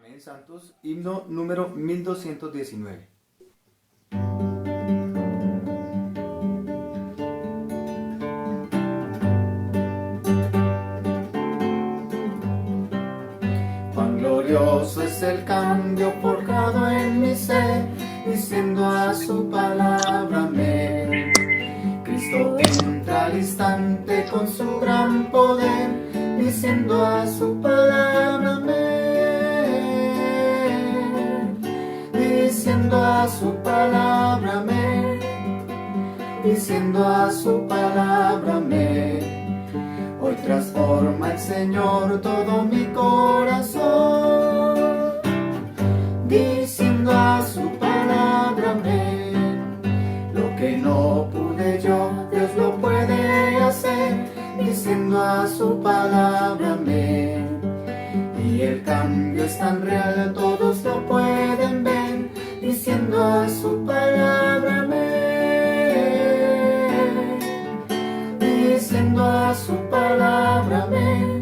Amén, santos. Himno número 1219. Cuán glorioso es el cambio forjado en mi ser, diciendo a su palabra amén. Cristo entra al instante con su gran poder, diciendo a su palabra amén. Diciendo a su palabra amén. Diciendo a su palabra amén. Hoy transforma el Señor todo mi corazón, diciendo a su palabra amén. Lo que no pude yo, Dios lo puede hacer, diciendo a su palabra amén. Y el cambio es tan real, todos lo pueden ver, diciendo a su palabra amén. Diciendo a su palabra amén.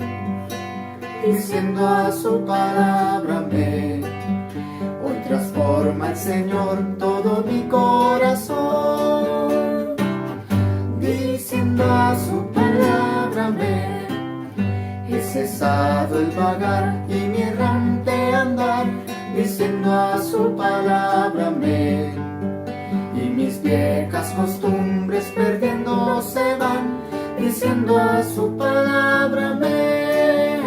Diciendo a su palabra amén. Hoy transforma el Señor todo mi corazón, diciendo a su palabra amén. He cesado el vagar y mi errante andar, diciendo a su palabra amén. Y mis viejas costumbres perdiendo se van, diciendo a su palabra amén.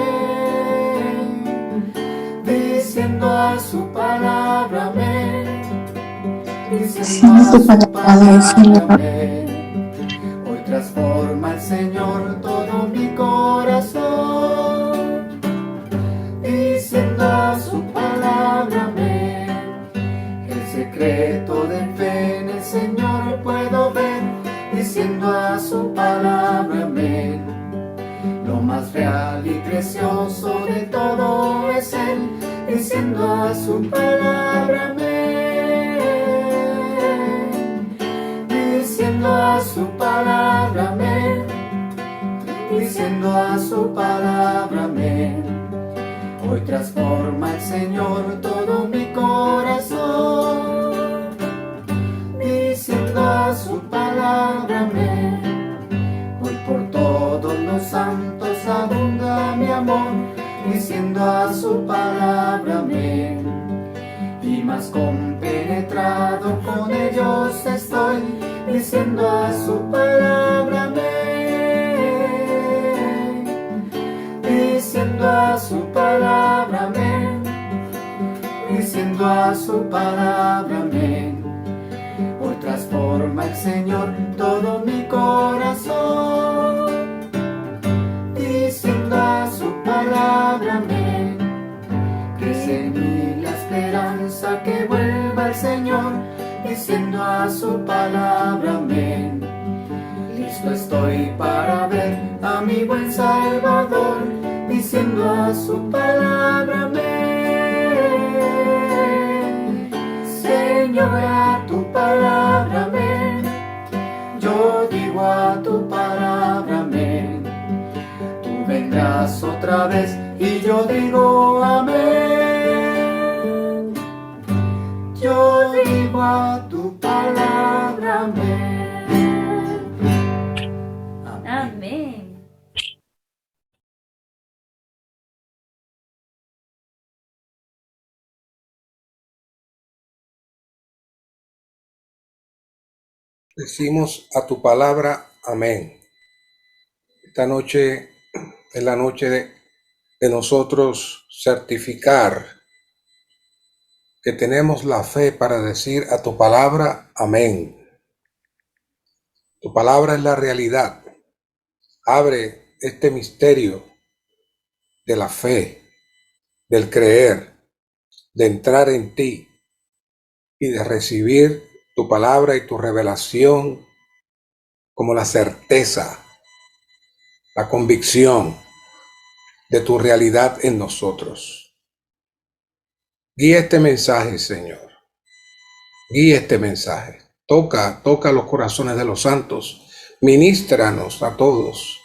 Diciendo a su palabra amén. Diciendo a su palabra amén. Hoy transforma el Señor todo mi corazón, diciendo a su palabra amén. El secreto de fe en el Señor puedo ver, diciendo a su palabra amén. Lo más real y precioso de todo es Él, diciendo a su palabra amén. Diciendo a su palabra amén. Diciendo a su palabra amén. Hoy transforma el Señor todo mi corazón, diciendo a su palabra amén. Hoy por todos los santos abunda mi amor, diciendo a su palabra amén. Y más compenetrado con ellos estoy, diciendo a su palabra amén. Diciendo a su palabra amén. Diciendo a su palabra amén. Hoy transforma el Señor todo mi corazón, diciendo a su palabra amén. Crece en mí la esperanza que vuelva el Señor, diciendo a su palabra amén. Listo estoy para ver a mi buen Salvador, diciendo a su palabra amén. Señor, a tu palabra amén. Yo digo a tu palabra amén. Tú vendrás otra vez y yo digo amén. Yo digo a tu palabra amén. Amén. Decimos a tu palabra amén. Esta noche es la noche de nosotros certificar que tenemos la fe para decir a tu palabra amén. Tu palabra es la realidad. Abre este misterio de la fe, del creer, de entrar en ti y de recibir tu palabra y tu revelación como la certeza, la convicción de tu realidad en nosotros. Guía este mensaje, Señor. Guía este mensaje. Toca los corazones de los santos. Ministranos a todos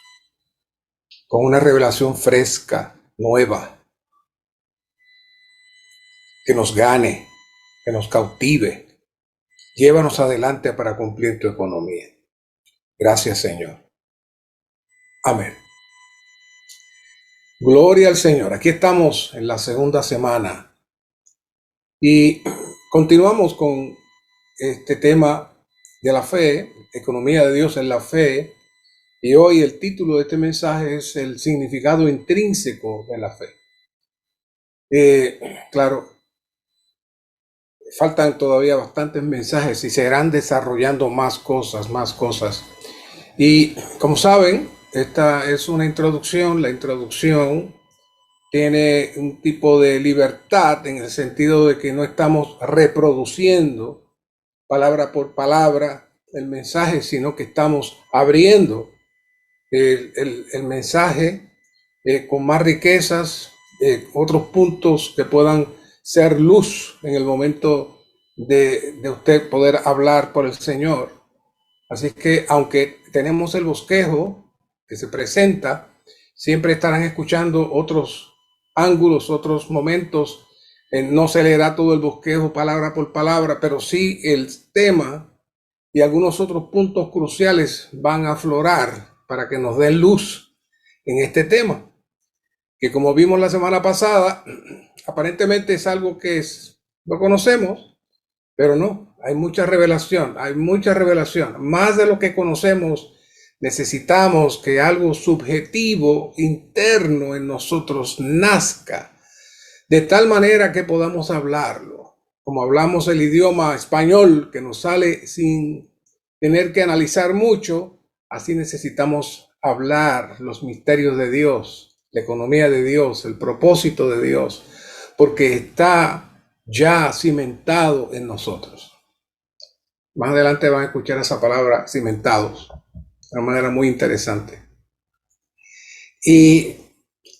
con una revelación fresca, nueva. que nos gane, que nos cautive. Llévanos adelante para cumplir tu economía. Gracias, Señor. Amén. Gloria al Señor. Aquí estamos en la segunda semana y continuamos con este tema de la fe, economía de Dios en la fe. Y hoy el título de este mensaje es el significado intrínseco de la fe. Claro, faltan todavía bastantes mensajes y se irán desarrollando más cosas. Y como saben, esta es una introducción. La introducción tiene un tipo de libertad en el sentido de que no estamos reproduciendo palabra por palabra el mensaje, sino que estamos abriendo el mensaje con más riquezas, otros puntos que puedan ser luz en el momento de usted poder hablar por el Señor. Así que aunque tenemos el bosquejo que se presenta, siempre estarán escuchando otros ángulos, otros momentos. No se leerá todo el bosquejo palabra por palabra, pero sí el tema y algunos otros puntos cruciales van a aflorar para que nos den luz en este tema, que como vimos la semana pasada, aparentemente es algo que lo conocemos, pero no, hay mucha revelación, más de lo que conocemos. Necesitamos que algo subjetivo, interno en nosotros nazca, de tal manera que podamos hablarlo, como hablamos el idioma español, que nos sale sin tener que analizar mucho. Así necesitamos hablar los misterios de Dios, la economía de Dios, el propósito de Dios, porque está ya cimentado en nosotros. Más adelante van a escuchar esa palabra, cimentados, de una manera muy interesante. Y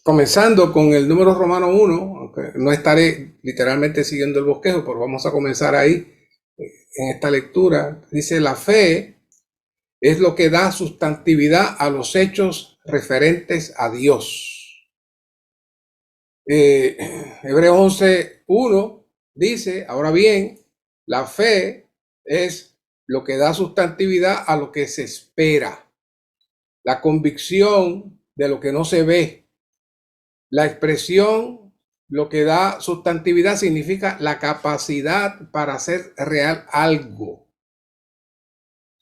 comenzando con el número romano 1, aunque no estaré literalmente siguiendo el bosquejo, pero vamos a comenzar ahí en esta lectura. Dice: la fe es lo que da sustantividad a los hechos referentes a Dios. Hebreos 11:1 dice: ahora bien, la fe es lo que da sustantividad a lo que se espera, la convicción de lo que no se ve. La expresión, lo que da sustantividad, significa la capacidad para hacer real algo.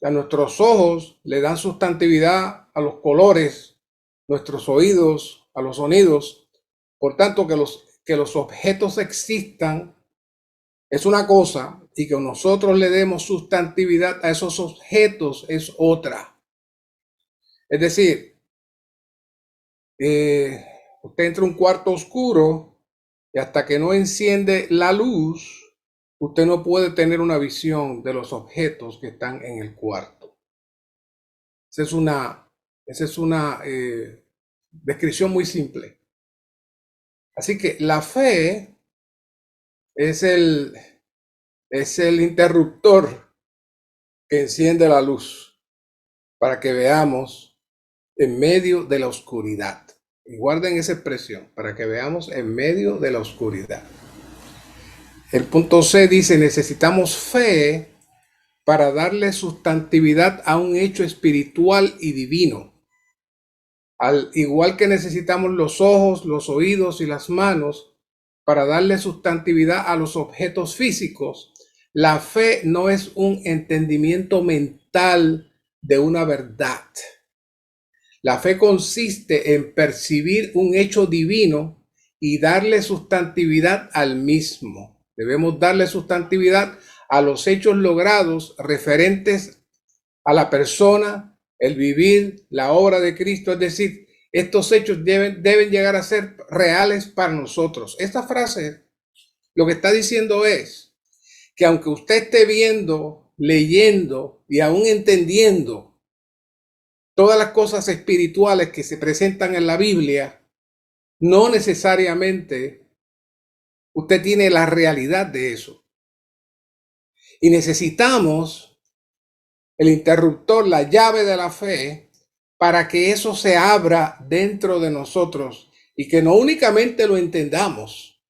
A nuestros ojos le dan sustantividad a los colores, nuestros oídos a los sonidos. Por tanto, que los objetos existan es una cosa, y que nosotros le demos sustantividad a esos objetos es otra. Es decir, usted entra a un cuarto oscuro y hasta que no enciende la luz, usted no puede tener una visión de los objetos que están en el cuarto. Esa es una descripción muy simple. Así que la fe es el interruptor que enciende la luz para que veamos en medio de la oscuridad. Y guarden esa expresión, para que veamos en medio de la oscuridad. El punto C dice: necesitamos fe para darle sustantividad a un hecho espiritual y divino. Al igual que necesitamos los ojos, los oídos y las manos para darle sustantividad a los objetos físicos, la fe no es un entendimiento mental de una verdad. La fe consiste en percibir un hecho divino y darle sustantividad al mismo. Debemos darle sustantividad a los hechos logrados referentes a la persona, el vivir, la obra de Cristo. Es decir, estos hechos deben llegar a ser reales para nosotros. Esta frase lo que está diciendo es que aunque usted esté viendo, leyendo y aún entendiendo todas las cosas espirituales que se presentan en la Biblia, no necesariamente usted tiene la realidad de eso. Y necesitamos el interruptor, la llave de la fe, para que eso se abra dentro de nosotros y que no únicamente lo entendamos,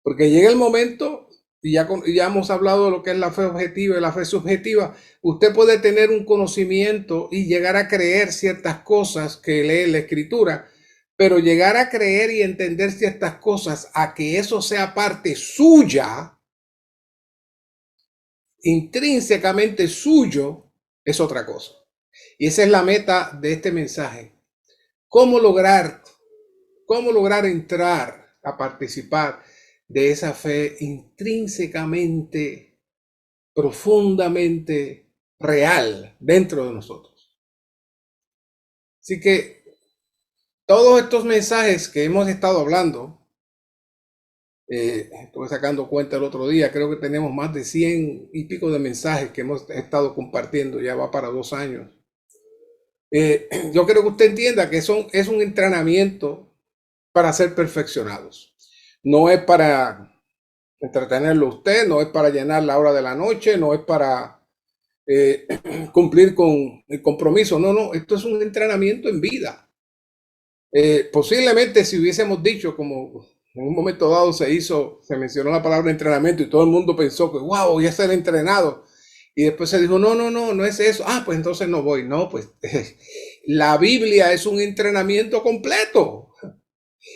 Porque llega el momento, y ya hemos hablado de lo que es la fe objetiva y la fe subjetiva. Usted puede tener un conocimiento y llegar a creer ciertas cosas que lee la escritura, pero llegar a creer y entender ciertas cosas, a que eso sea parte suya, intrínsecamente suyo, es otra cosa. Y esa es la meta de este mensaje. ¿Cómo lograr entrar a participar de esa fe intrínsecamente, profundamente real dentro de nosotros? Así que todos estos mensajes que hemos estado hablando, estuve sacando cuenta el otro día, creo que tenemos más de 100 y pico de mensajes que hemos estado compartiendo, ya va para 2 años. Yo creo que usted entienda que es un entrenamiento para ser perfeccionados. No es para entretenerlo a usted, no es para llenar la hora de la noche, no es para cumplir con el compromiso. No, esto es un entrenamiento en vida. Posiblemente si hubiésemos dicho, como en un momento dado se mencionó la palabra entrenamiento y todo el mundo pensó que, wow, voy a ser entrenado. Y después se dijo, no es eso. Pues entonces no voy. No, pues la Biblia es un entrenamiento completo.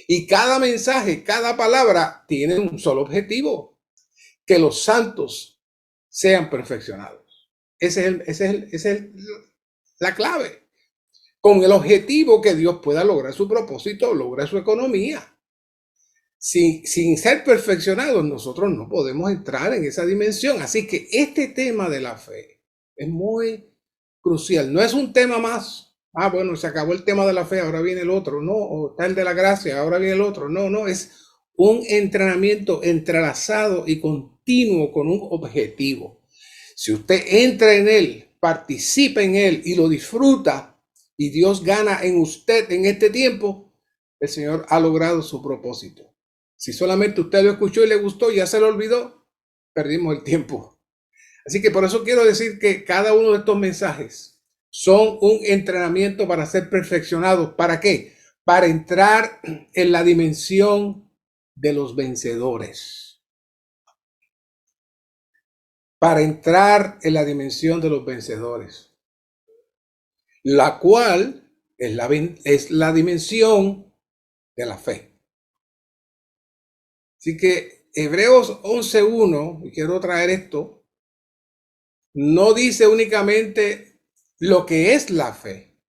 Y cada mensaje, cada palabra tiene un solo objetivo: que los santos sean perfeccionados. Esa es la clave. Con el objetivo que Dios pueda lograr su propósito, lograr su economía. Sin ser perfeccionados, nosotros no podemos entrar en esa dimensión. Así que este tema de la fe es muy crucial. No es un tema más. Bueno, se acabó el tema de la fe, ahora viene el otro. No, o está el de la gracia, ahora viene el otro. No, es un entrenamiento entrelazado y continuo con un objetivo. Si usted entra en él, participa en él y lo disfruta, y Dios gana en usted en este tiempo, el Señor ha logrado su propósito. Si solamente usted lo escuchó y le gustó y ya se lo olvidó, perdimos el tiempo. Así que por eso quiero decir que cada uno de estos mensajes son un entrenamiento para ser perfeccionados. ¿Para qué? Para entrar en la dimensión de los vencedores. Para entrar en la dimensión de los vencedores. La cual es la dimensión de la fe. Así que Hebreos 11:1, y quiero traer esto, no dice únicamente lo que es la fe,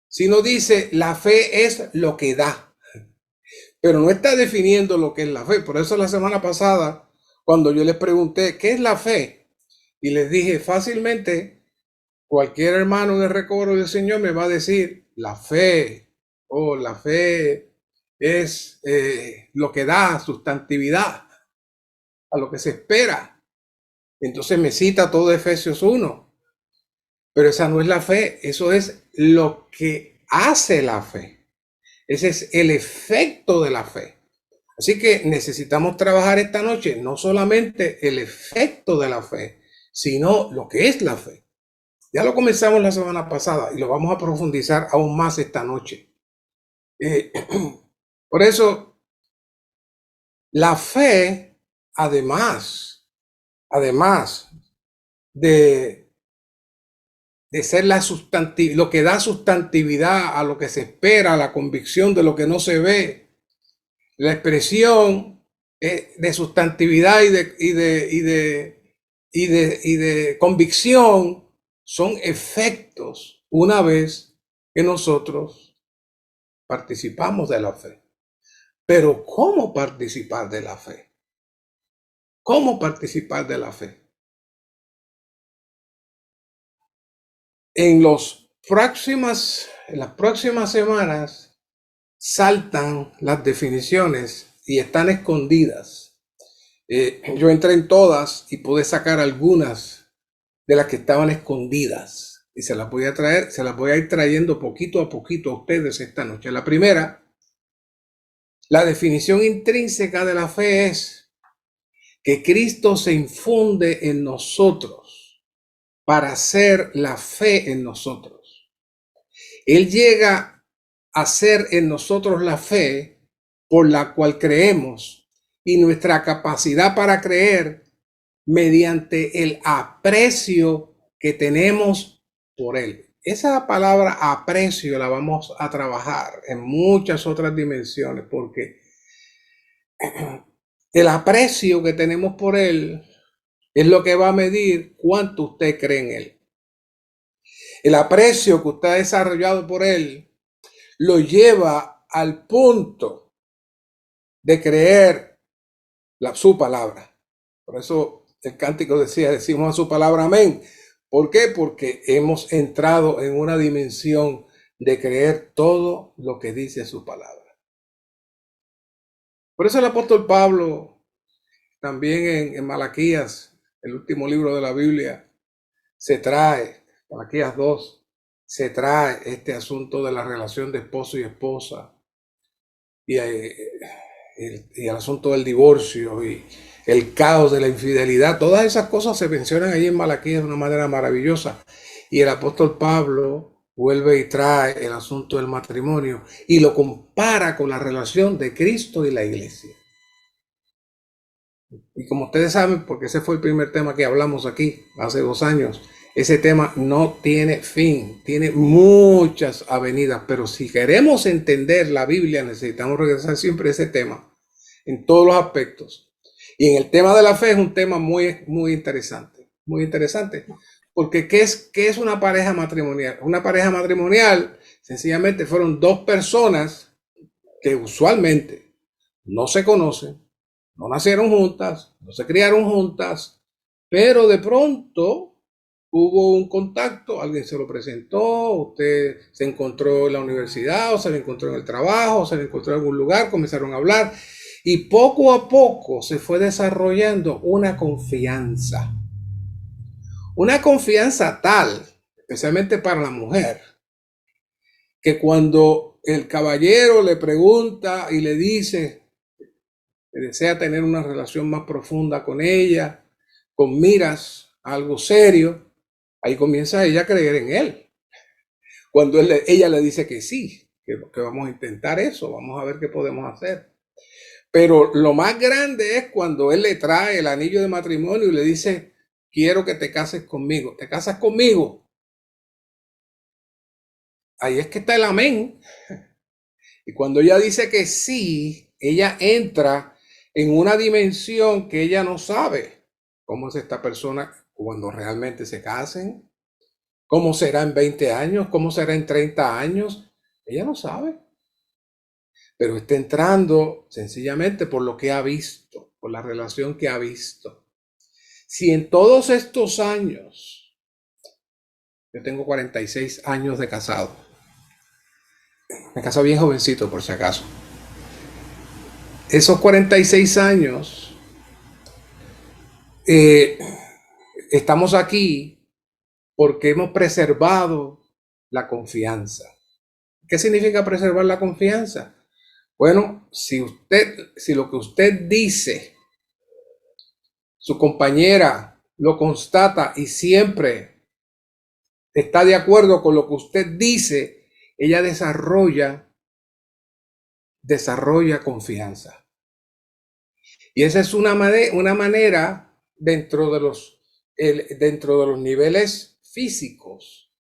sino dice la fe es lo que da. Pero no está definiendo lo que es la fe. Por eso la semana pasada, cuando yo les pregunté ¿qué es la fe? Y les dije fácilmente, cualquier hermano en el recobro del Señor me va a decir la fe, la fe es lo que da sustantividad a lo que se espera. Entonces me cita todo Efesios 1. Pero esa no es la fe, eso es lo que hace la fe. Ese es el efecto de la fe. Así que necesitamos trabajar esta noche no solamente el efecto de la fe, sino lo que es la fe. Ya lo comenzamos la semana pasada y lo vamos a profundizar aún más esta noche. Por eso, la fe, además de ser lo que da sustantividad a lo que se espera, la convicción de lo que no se ve, la expresión de sustantividad y de convicción son efectos una vez que nosotros participamos de la fe. Pero ¿cómo participar de la fe? ¿Cómo participar de la fe? En las próximas semanas saltan las definiciones y están escondidas. Yo entré en todas y pude sacar algunas de las que estaban escondidas y se las voy a ir trayendo poquito a poquito a ustedes esta noche. La primera, la definición intrínseca de la fe es que Cristo se infunde en nosotros para hacer la fe en nosotros. Él llega a ser en nosotros la fe por la cual creemos y nuestra capacidad para creer mediante el aprecio que tenemos por Él. Esa palabra aprecio la vamos a trabajar en muchas otras dimensiones, porque el aprecio que tenemos por Él es lo que va a medir cuánto usted cree en Él. El aprecio que usted ha desarrollado por Él lo lleva al punto de creer su palabra. Por eso el cántico decía, decimos a su palabra amén. ¿Por qué? Porque hemos entrado en una dimensión de creer todo lo que dice su palabra. Por eso el apóstol Pablo, también en Malaquías, el último libro de la Biblia, se trae, Malaquías 2, se trae este asunto de la relación de esposo y esposa y el asunto del divorcio y el caos de la infidelidad. Todas esas cosas se mencionan ahí en Malaquías de una manera maravillosa. Y el apóstol Pablo vuelve y trae el asunto del matrimonio y lo compara con la relación de Cristo y la iglesia. Y como ustedes saben, porque ese fue el primer tema que hablamos aquí hace 2 años, ese tema no tiene fin, tiene muchas avenidas, pero si queremos entender la Biblia necesitamos regresar siempre a ese tema en todos los aspectos. Y en el tema de la fe es un tema muy interesante, porque ¿qué es una pareja matrimonial? Una pareja matrimonial sencillamente fueron 2 personas que usualmente no se conocen, no nacieron juntas, no se criaron juntas, pero de pronto hubo un contacto, alguien se lo presentó, usted se encontró en la universidad, o se lo encontró en el trabajo, o se lo encontró en algún lugar, comenzaron a hablar, y poco a poco se fue desarrollando una confianza tal, especialmente para la mujer, que cuando el caballero le pregunta y le dice que desea tener una relación más profunda con ella, con miras a algo serio, ahí comienza ella a creer en él. Cuando ella le dice que sí, que vamos a intentar eso, vamos a ver qué podemos hacer. Pero lo más grande es cuando él le trae el anillo de matrimonio y le dice, quiero que te cases conmigo. ¿Te casas conmigo? Ahí es que está el amén. Y cuando ella dice que sí, ella entra en una dimensión que ella no sabe. ¿Cómo es esta persona cuando realmente se casen? ¿Cómo será en 20 años? ¿Cómo será en 30 años? Ella no sabe. Pero está entrando sencillamente por lo que ha visto, por la relación que ha visto. Si en todos estos años, yo tengo 46 años de casado, me casé bien jovencito por si acaso, esos 46 años, estamos aquí porque hemos preservado la confianza. ¿Qué significa preservar la confianza? Bueno, si lo que usted dice, su compañera lo constata y siempre está de acuerdo con lo que usted dice, ella desarrolla confianza. Y esa es una manera dentro de los niveles físicos,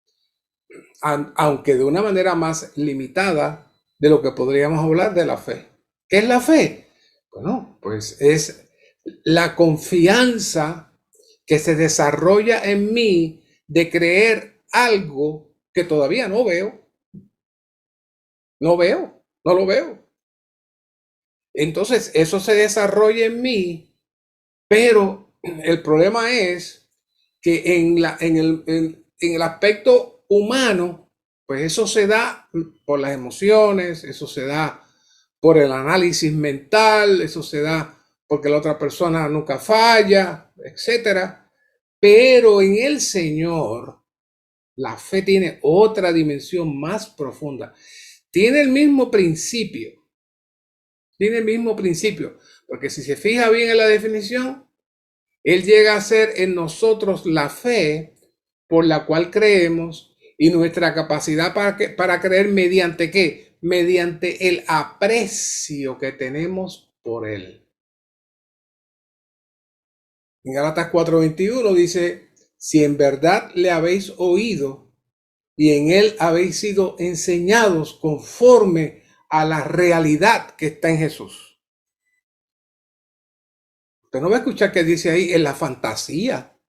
aunque de una manera más limitada de lo que podríamos hablar de la fe. ¿Qué es la fe? Bueno, pues es la confianza que se desarrolla en mí de creer algo que todavía no veo. No lo veo. Entonces, eso se desarrolla en mí, pero el problema es que en el aspecto humano, pues eso se da por las emociones, eso se da por el análisis mental, eso se da porque la otra persona nunca falla, etcétera. Pero en el Señor, la fe tiene otra dimensión más profunda. Tiene el mismo principio, porque si se fija bien en la definición, Él llega a ser en nosotros la fe por la cual creemos y nuestra capacidad para creer mediante ¿qué? Mediante el aprecio que tenemos por Él. En Gálatas 4:21 dice, si en verdad le habéis oído y en él habéis sido enseñados conforme a la realidad que está en Jesús. Usted no va a escuchar que dice ahí en la fantasía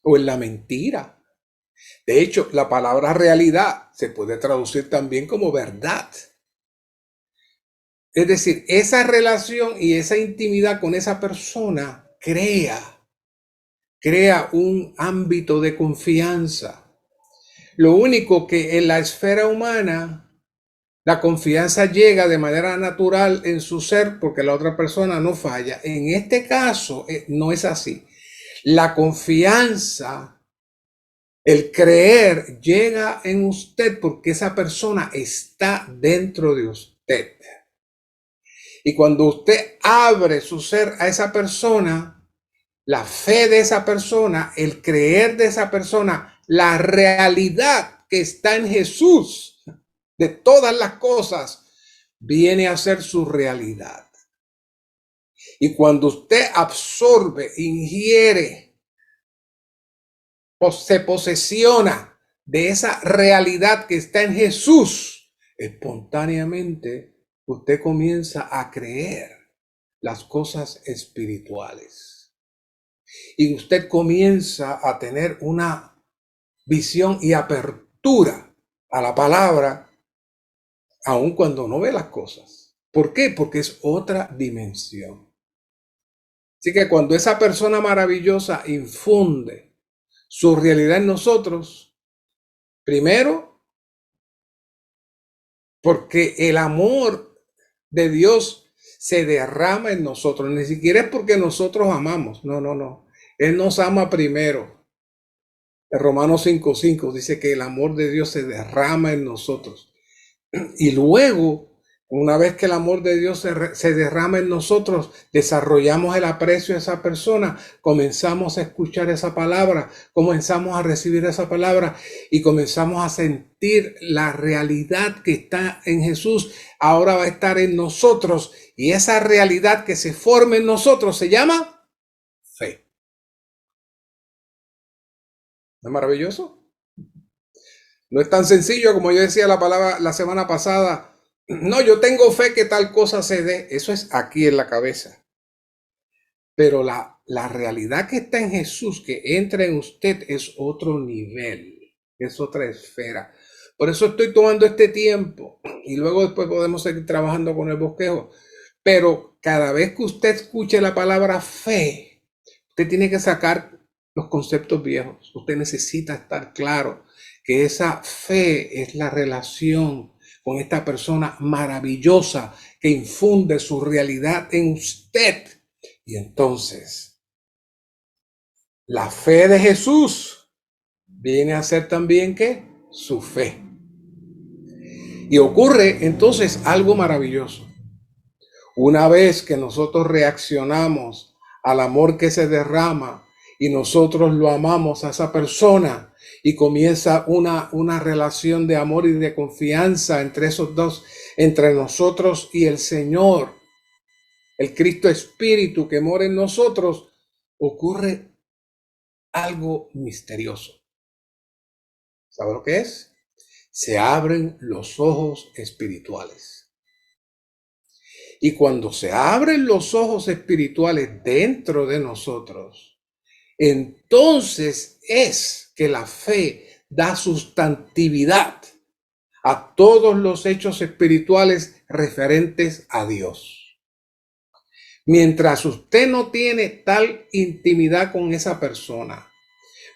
o en la mentira. De hecho, la palabra realidad se puede traducir también como verdad. Es decir, esa relación y esa intimidad con esa persona crea un ámbito de confianza. Lo único que en la esfera humana la confianza llega de manera natural en su ser porque la otra persona no falla. En este caso no es así. La confianza, el creer, llega en usted porque esa persona está dentro de usted. Y cuando usted abre su ser a esa persona, la fe de esa persona, el creer de esa persona, la realidad que está en Jesús de todas las cosas, viene a ser su realidad. Y cuando usted absorbe, ingiere, o se posesiona de esa realidad que está en Jesús, espontáneamente usted comienza a creer las cosas espirituales. Y usted comienza a tener una visión y apertura a la palabra, aun cuando no ve las cosas. ¿Por qué? Porque es otra dimensión. Así que cuando esa persona maravillosa infunde su realidad en nosotros, primero, porque el amor de Dios se derrama en nosotros. Ni siquiera es porque nosotros amamos. No. Él nos ama primero. En Romanos 5:5 dice que el amor de Dios se derrama en nosotros. Y luego, una vez que el amor de Dios se derrama en nosotros, desarrollamos el aprecio a esa persona, comenzamos a escuchar esa palabra, comenzamos a recibir esa palabra y comenzamos a sentir la realidad que está en Jesús, ahora va a estar en nosotros, y esa realidad que se forma en nosotros se llama fe. ¿No es maravilloso? No es tan sencillo como yo decía la palabra la semana pasada. No, yo tengo fe que tal cosa se dé. Eso es aquí en la cabeza. Pero la realidad que está en Jesús, que entra en usted, es otro nivel, es otra esfera. Por eso estoy tomando este tiempo y luego después podemos seguir trabajando con el bosquejo. Pero cada vez que usted escuche la palabra fe, usted tiene que sacar los conceptos viejos. Usted necesita estar claro que esa fe es la relación con esta persona maravillosa que infunde su realidad en usted. Y entonces, la fe de Jesús viene a ser también ¿qué? Su fe. Y ocurre entonces algo maravilloso. Una vez que nosotros reaccionamos al amor que se derrama y nosotros lo amamos a esa persona y comienza una relación de amor y de confianza entre esos dos, entre nosotros y el Señor, el Cristo Espíritu que mora en nosotros, ocurre algo misterioso. ¿Sabe lo que es? Se abren los ojos espirituales. Y cuando se abren los ojos espirituales dentro de nosotros, entonces es que la fe da sustantividad a todos los hechos espirituales referentes a Dios. Mientras usted no tiene tal intimidad con esa persona,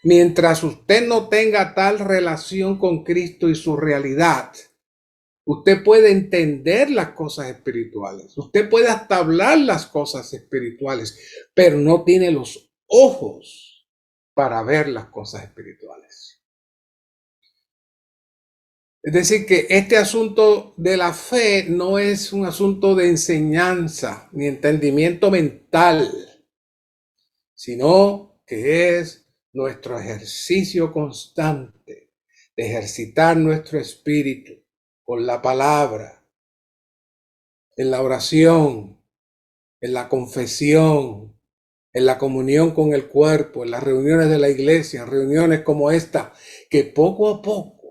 mientras usted no tenga tal relación con Cristo y su realidad, usted puede entender las cosas espirituales, usted puede hasta hablar las cosas espirituales, pero no tiene los ojos para ver las cosas espirituales. Es decir, que este asunto de la fe no es un asunto de enseñanza ni entendimiento mental, sino que es nuestro ejercicio constante de ejercitar nuestro espíritu con la palabra, en la oración, en la confesión, en la comunión con el cuerpo, en las reuniones de la iglesia, en reuniones como esta, que poco a poco,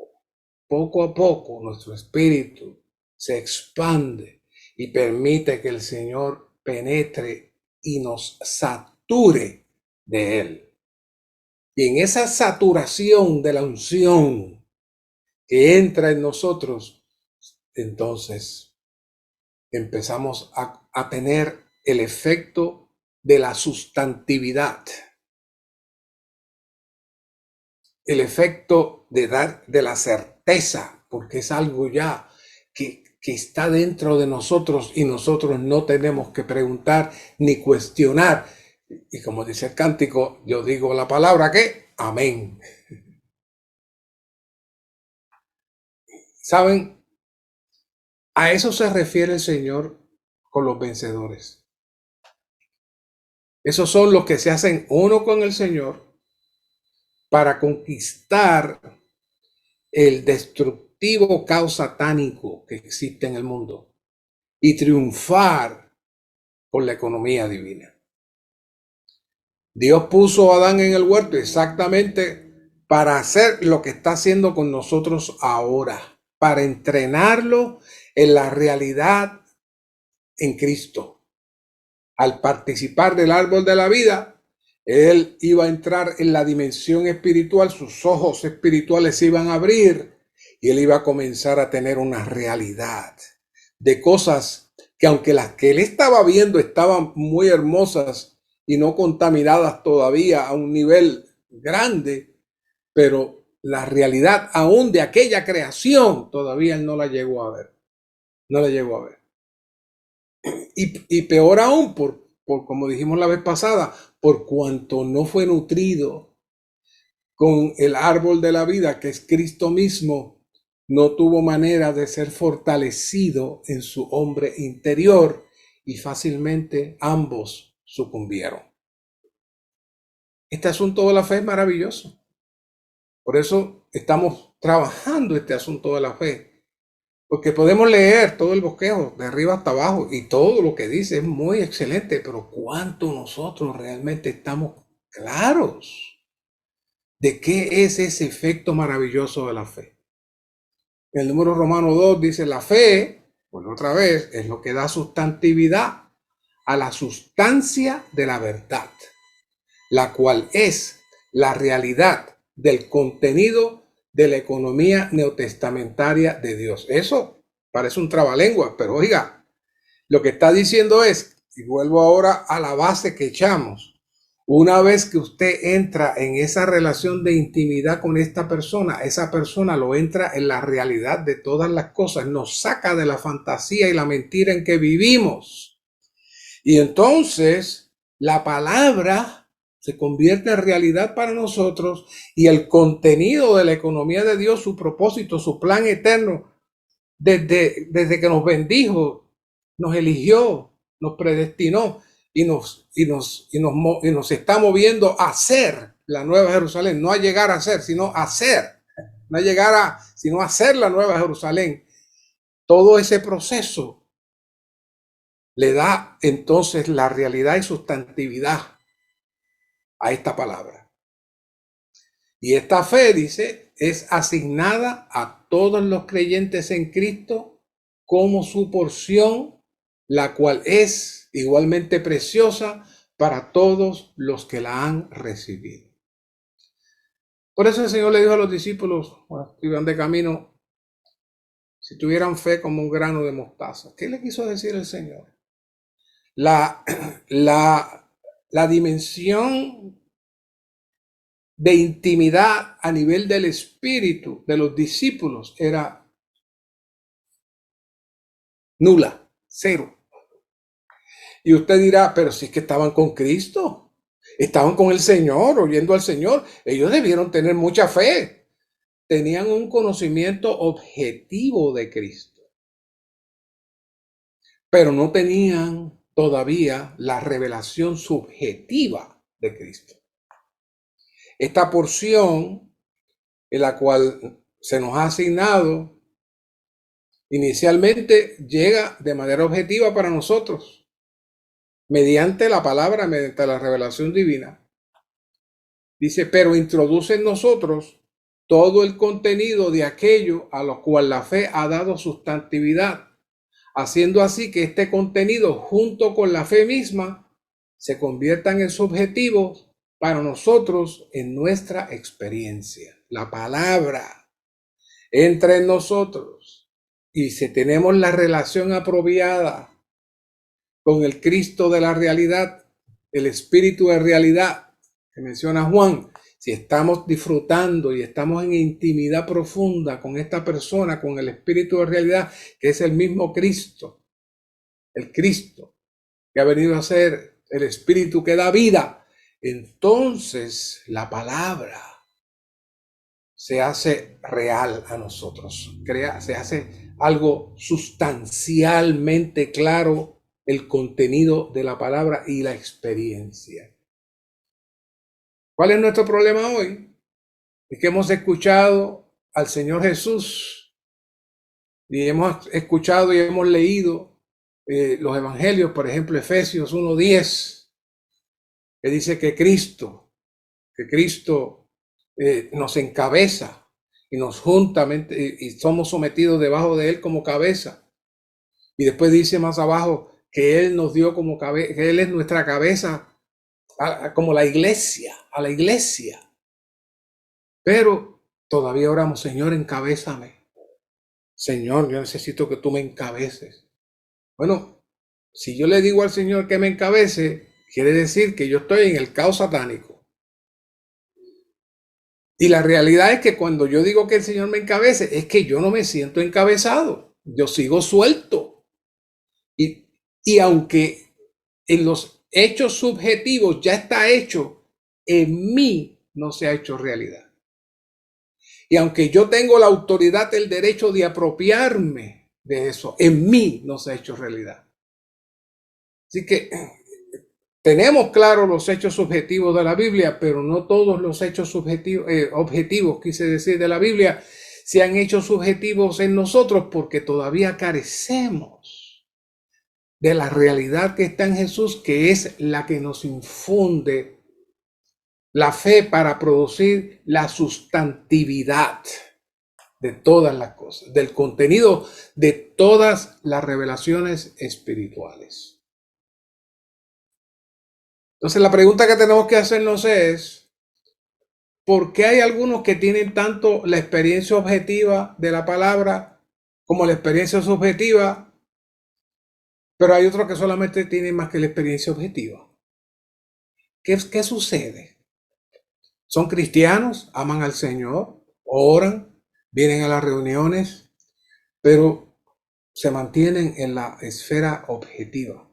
nuestro espíritu se expande y permite que el Señor penetre y nos sature de Él. Y en esa saturación de la unción que entra en nosotros, entonces empezamos a tener el efecto de la sustantividad, el efecto de la certeza, porque es algo ya que está dentro de nosotros y nosotros no tenemos que preguntar ni cuestionar. Y como dice el cántico, yo digo la palabra que amén. ¿Saben? A eso se refiere el Señor con los vencedores. Esos son los que se hacen uno con el Señor para conquistar el destructivo caos satánico que existe en el mundo y triunfar por la economía divina. Dios puso a Adán en el huerto exactamente para hacer lo que está haciendo con nosotros ahora, para entrenarlo en la realidad en Cristo. Al participar del árbol de la vida, él iba a entrar en la dimensión espiritual, sus ojos espirituales se iban a abrir y él iba a comenzar a tener una realidad de cosas que, aunque las que él estaba viendo estaban muy hermosas y no contaminadas todavía a un nivel grande, pero la realidad aún de aquella creación todavía él no la llegó a ver. No la llegó a ver. Y peor aún, por como dijimos la vez pasada, por cuanto no fue nutrido con el árbol de la vida, que es Cristo mismo, no tuvo manera de ser fortalecido en su hombre interior y fácilmente ambos sucumbieron. Este asunto de la fe es maravilloso. Por eso estamos trabajando este asunto de la fe. Porque podemos leer todo el bosquejo de arriba hasta abajo y todo lo que dice es muy excelente, pero ¿cuánto nosotros realmente estamos claros de qué es ese efecto maravilloso de la fe? El número romano 2 dice, la fe, pues otra vez, es lo que da sustantividad a la sustancia de la verdad, la cual es la realidad del contenido de la economía neotestamentaria de Dios. Eso parece un trabalengua, pero oiga, lo que está diciendo es, y vuelvo ahora a la base que echamos, una vez que usted entra en esa relación de intimidad con esta persona, esa persona lo entra en la realidad de todas las cosas, nos saca de la fantasía y la mentira en que vivimos. Y entonces la palabra se convierte en realidad para nosotros y el contenido de la economía de Dios, su propósito, su plan eterno, desde que nos bendijo, nos eligió, nos predestinó y nos está moviendo a ser la nueva Jerusalén, no a llegar a ser, sino a ser, no a llegar sino a ser la nueva Jerusalén. Todo ese proceso le da entonces la realidad y sustantividad a esta palabra. Y esta fe, dice, es asignada a todos los creyentes en Cristo como su porción, la cual es igualmente preciosa para todos los que la han recibido. Por eso el Señor le dijo a los discípulos, cuando iban de camino, si tuvieran fe como un grano de mostaza. ¿Qué le quiso decir el Señor? La dimensión de intimidad a nivel del espíritu de los discípulos era nula, cero. Y usted dirá, pero si es que estaban con Cristo, estaban con el Señor, oyendo al Señor, ellos debieron tener mucha fe, tenían un conocimiento objetivo de Cristo, pero no tenían todavía la revelación subjetiva de Cristo. Esta porción en la cual se nos ha asignado inicialmente llega de manera objetiva para nosotros. mediante la palabra, mediante la revelación divina. Dice, pero introduce en nosotros todo el contenido de aquello a lo cual la fe ha dado sustantividad, haciendo así que este contenido, junto con la fe misma, se conviertan en subjetivos para nosotros en nuestra experiencia. La palabra entra en nosotros y si tenemos la relación apropiada con el Cristo de la realidad, el Espíritu de realidad que menciona Juan, si estamos disfrutando y estamos en intimidad profunda con esta persona, con el Espíritu de realidad, que es el mismo Cristo, el Cristo que ha venido a ser el Espíritu que da vida, entonces la palabra se hace real a nosotros, se hace algo sustancialmente claro el contenido de la palabra y la experiencia. ¿Cuál es nuestro problema hoy? Es que hemos escuchado al Señor Jesús y hemos escuchado y hemos leído los evangelios, por ejemplo, Efesios 1:10, que dice que Cristo nos encabeza y nos juntamente y somos sometidos debajo de él como cabeza. Y después dice más abajo que él nos dio como cabeza, que él es nuestra cabeza, como la iglesia, a la iglesia. Pero todavía oramos, Señor, encabézame. Señor, yo necesito que tú me encabeces. Bueno, si yo le digo al Señor que me encabece, quiere decir que yo estoy en el caos satánico. Y la realidad es que cuando yo digo que el Señor me encabece, es que yo no me siento encabezado. Yo sigo suelto. Y aunque en los hechos subjetivos ya está hecho, en mí no se ha hecho realidad. Y aunque yo tengo la autoridad, el derecho de apropiarme de eso, en mí no se ha hecho realidad. Así que tenemos claro los hechos subjetivos de la Biblia, pero no todos los hechos objetivos, quise decir, de la Biblia, se han hecho subjetivos en nosotros porque todavía carecemos de la realidad que está en Jesús, que es la que nos infunde la fe para producir la sustantividad de todas las cosas, del contenido de todas las revelaciones espirituales. Entonces la pregunta que tenemos que hacernos es, ¿por qué hay algunos que tienen tanto la experiencia objetiva de la palabra como la experiencia subjetiva, pero hay otros que solamente tienen más que la experiencia objetiva? ¿Qué sucede? Son cristianos, aman al Señor, oran, vienen a las reuniones, pero se mantienen en la esfera objetiva.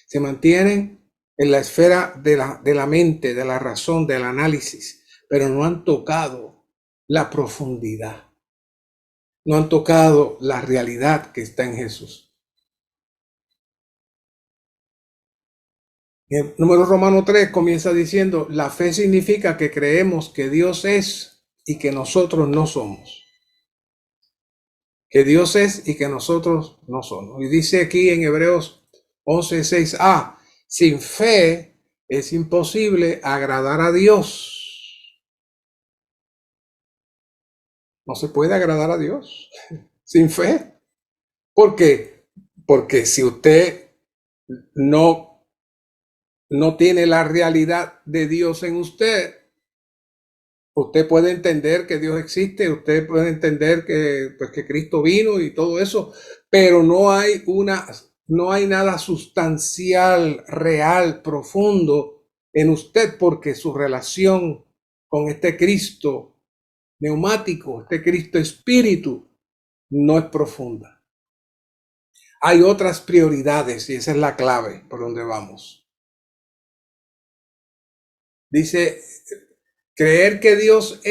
Se mantienen en la esfera de la mente, de la razón, del análisis, pero no han tocado la profundidad. No han tocado la realidad que está en Jesús. El número Romano 3 comienza diciendo, la fe significa que creemos que Dios es y que nosotros no somos. Que Dios es y que nosotros no somos. Y dice aquí en Hebreos 11:6a, sin fe es imposible agradar a Dios. No se puede agradar a Dios sin fe. ¿Por qué? Porque si usted no tiene la realidad de Dios en usted, usted puede entender que Dios existe, usted puede entender que Cristo vino y todo eso, pero no hay nada sustancial, real, profundo en usted, porque su relación con este Cristo neumático, este Cristo espíritu, no es profunda. Hay otras prioridades y esa es la clave por donde vamos. Dice, creer que Dios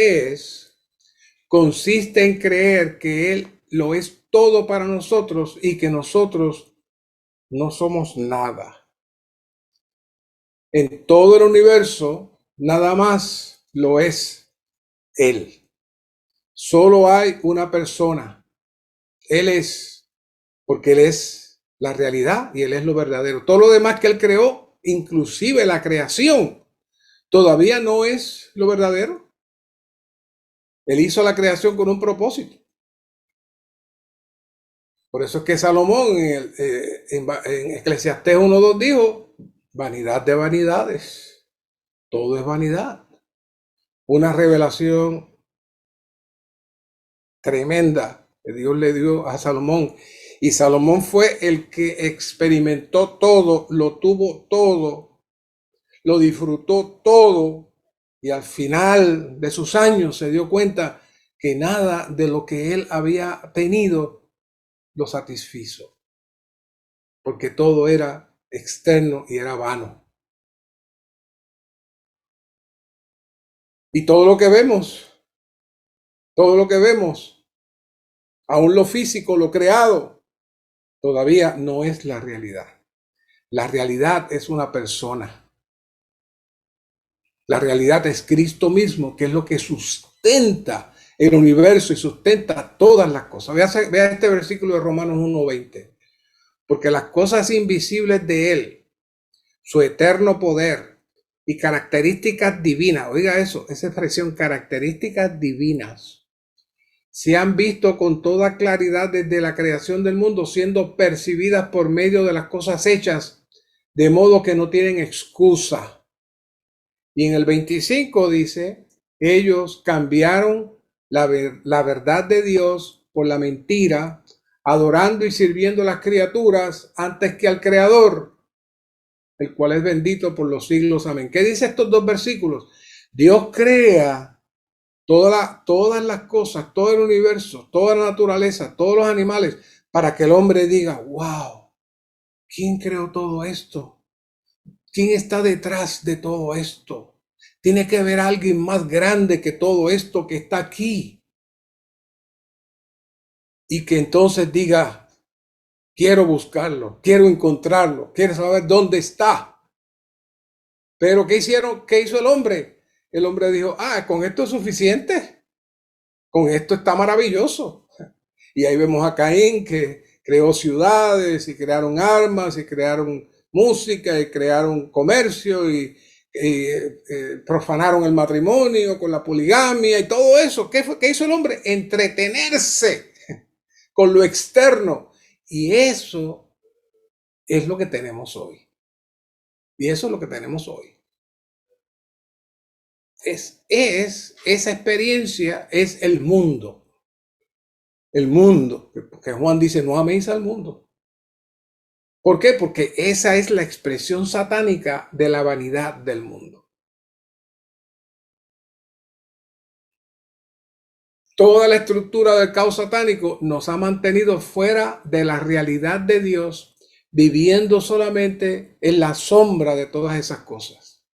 consiste en creer que Él lo es todo para nosotros y que nosotros no somos nada. En todo el universo, nada más lo es Él. Solo hay una persona. Él es, porque Él es la realidad y Él es lo verdadero. Todo lo demás que Él creó inclusive la creación, todavía no es lo verdadero. Él hizo la creación con un propósito. Por eso es que Salomón en Eclesiastés 1:2 dijo, vanidad de vanidades, todo es vanidad. Una revelación tremenda que Dios le dio a Salomón. Y Salomón fue el que experimentó todo, lo tuvo todo, lo disfrutó todo. Y al final de sus años se dio cuenta que nada de lo que él había tenido lo satisfizo. Porque todo era externo y era vano. Y todo lo que vemos, aún lo físico, lo creado, todavía no es la realidad. La realidad es una persona. La realidad es Cristo mismo, que es lo que sustenta el universo y sustenta todas las cosas. Vea este versículo de Romanos 1:20. Porque las cosas invisibles de Él, su eterno poder y características divinas, oiga eso, esa expresión, características divinas, se han visto con toda claridad desde la creación del mundo, siendo percibidas por medio de las cosas hechas, de modo que no tienen excusa. Y en el 25 dice, ellos cambiaron la verdad de Dios por la mentira, adorando y sirviendo a las criaturas antes que al Creador, el cual es bendito por los siglos. Amén. ¿Qué dice estos dos versículos? Dios crea todas las cosas, todo el universo, toda la naturaleza, todos los animales, para que el hombre diga, wow, ¿quién creó todo esto? ¿Quién está detrás de todo esto? Tiene que haber alguien más grande que todo esto que está aquí. Y que entonces diga, quiero buscarlo, quiero encontrarlo, quiero saber dónde está. Pero ¿qué hicieron? ¿Qué hizo el hombre? El hombre dijo, con esto es suficiente. Con esto está maravilloso. Y ahí vemos a Caín que creó ciudades y crearon armas y crearon música y crearon comercio y profanaron el matrimonio con la poligamia y todo eso. ¿Qué hizo el hombre? Entretenerse con lo externo. Y eso es lo que tenemos hoy. Y eso es lo que tenemos hoy. Esa experiencia es el mundo. El mundo. Porque Juan dice, no améis al mundo. ¿Por qué? Porque esa es la expresión satánica de la vanidad del mundo. Toda la estructura del caos satánico nos ha mantenido fuera de la realidad de Dios, viviendo solamente en la sombra de todas esas cosas.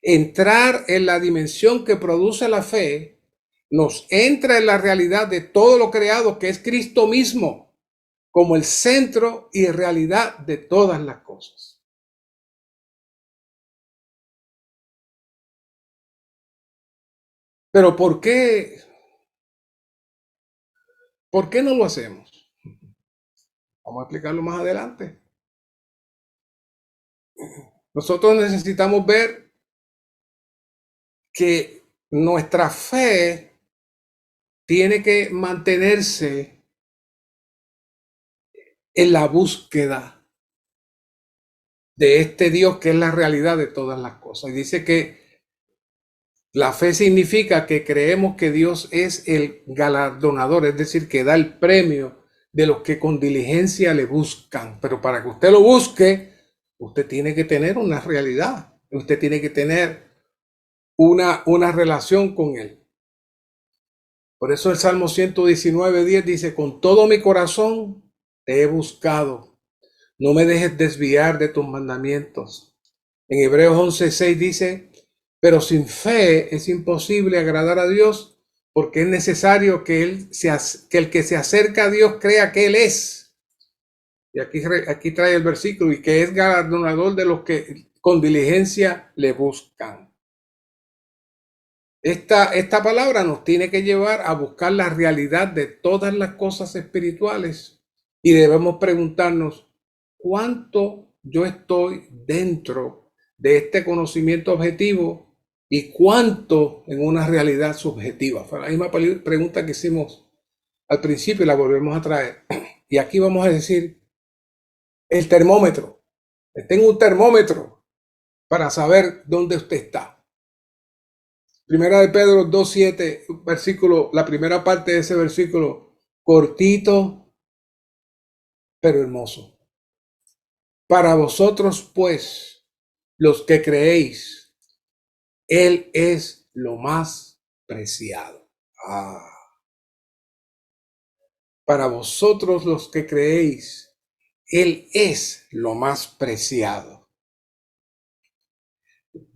Entrar en la dimensión que produce la fe nos entra en la realidad de todo lo creado, que es Cristo mismo, como el centro y realidad de todas las cosas. Pero ¿por qué? ¿Por qué no lo hacemos? Vamos a explicarlo más adelante. Nosotros necesitamos ver que nuestra fe tiene que mantenerse en la búsqueda de este Dios que es la realidad de todas las cosas. Y dice que la fe significa que creemos que Dios es el galardonador, es decir, que da el premio de los que con diligencia le buscan. Pero para que usted lo busque, usted tiene que tener una realidad. Usted tiene que tener una relación con Él. Por eso el Salmo 119:10 dice, con todo mi corazón te he buscado. No me dejes desviar de tus mandamientos. En Hebreos 11:6 dice, pero sin fe es imposible agradar a Dios, porque es necesario que el que se acerca a Dios crea que Él es. Y aquí trae el versículo, y que es galardonador de los que con diligencia le buscan. Esta palabra nos tiene que llevar a buscar la realidad de todas las cosas espirituales y debemos preguntarnos, ¿cuánto yo estoy dentro de este conocimiento objetivo y cuánto en una realidad subjetiva? Fue la misma pregunta que hicimos al principio y la volvemos a traer. Y aquí vamos a decir el termómetro. Tengo un termómetro para saber dónde usted está. Primera de Pedro 2:7, versículo, la primera parte de ese versículo, cortito, pero hermoso. Para vosotros, pues, los que creéis, Él es lo más preciado. Para vosotros los que creéis, Él es lo más preciado.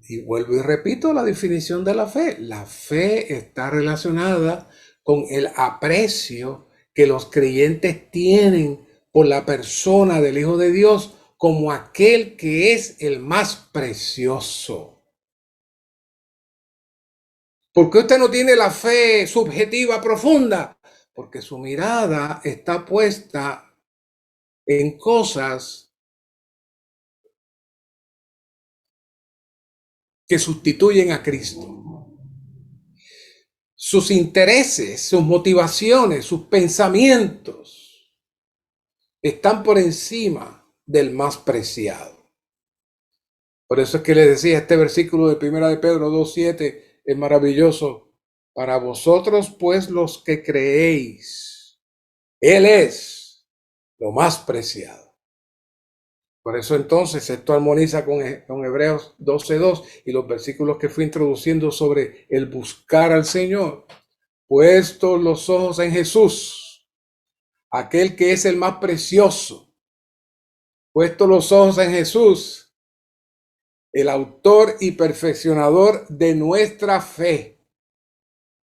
Y vuelvo y repito la definición de la fe. La fe está relacionada con el aprecio que los creyentes tienen por la persona del Hijo de Dios como aquel que es el más precioso. ¿Por qué usted no tiene la fe subjetiva profunda? Porque su mirada está puesta en cosas que sustituyen a Cristo. Sus intereses, sus motivaciones, sus pensamientos están por encima del más preciado. Por eso es que le decía, este versículo de Primera de Pedro 2:7 es maravilloso. Para vosotros, pues, los que creéis, Él es lo más preciado. Por eso entonces esto armoniza con Hebreos 12:2 y los versículos que fui introduciendo sobre el buscar al Señor. Puestos los ojos en Jesús, aquel que es el más precioso. Puestos los ojos en Jesús, el autor y perfeccionador de nuestra fe,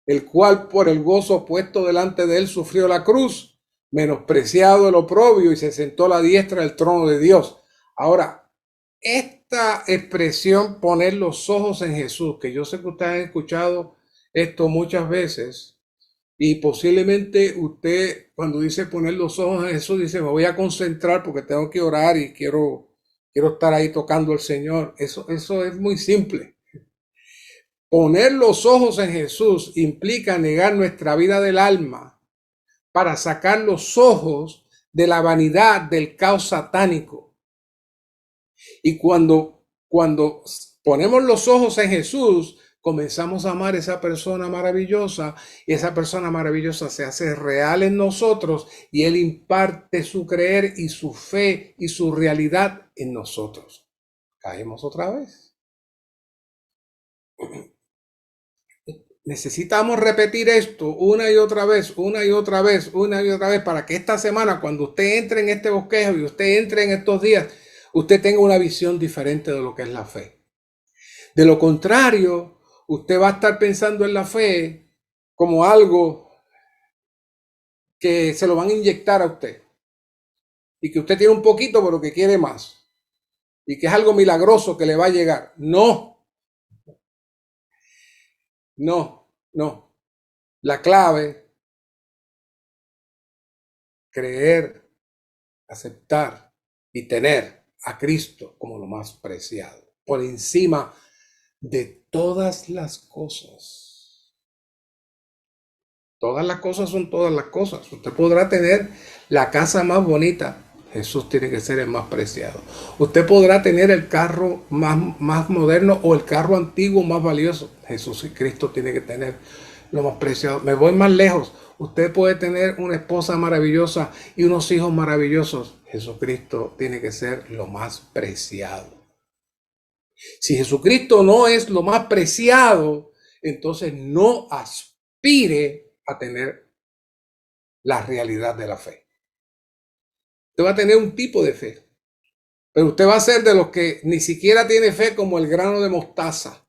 el cual por el gozo puesto delante de él sufrió la cruz, menospreciado el oprobio y se sentó a la diestra del trono de Dios. Ahora, esta expresión, poner los ojos en Jesús, que yo sé que ustedes han escuchado esto muchas veces, y posiblemente usted cuando dice poner los ojos en Jesús, dice me voy a concentrar porque tengo que orar y quiero estar ahí tocando al Señor. Eso es muy simple. Poner los ojos en Jesús implica negar nuestra vida del alma para sacar los ojos de la vanidad del caos satánico. Y cuando ponemos los ojos en Jesús, comenzamos a amar a esa persona maravillosa y esa persona maravillosa se hace real en nosotros y Él imparte su creer y su fe y su realidad en nosotros. Caemos otra vez. Necesitamos repetir esto una y otra vez, una y otra vez, una y otra vez para que esta semana, cuando usted entre en este bosquejo y usted entre en estos días, usted tenga una visión diferente de lo que es la fe. De lo contrario, usted va a estar pensando en la fe como algo que se lo van a inyectar a usted. Y que usted tiene un poquito, pero que quiere más. Y que es algo milagroso que le va a llegar. No. La clave, creer, aceptar y tener a Cristo como lo más preciado. Por encima de todas las cosas. Todas las cosas son todas las cosas. Usted podrá tener la casa más bonita. Jesús tiene que ser el más preciado. Usted podrá tener el carro más moderno o el carro antiguo más valioso. Jesús y Cristo tiene que tener lo más preciado. Me voy más lejos. Usted puede tener una esposa maravillosa y unos hijos maravillosos. Jesucristo tiene que ser lo más preciado. Si Jesucristo no es lo más preciado, entonces no aspire a tener la realidad de la fe. Usted va a tener un tipo de fe, pero usted va a ser de los que ni siquiera tiene fe como el grano de mostaza.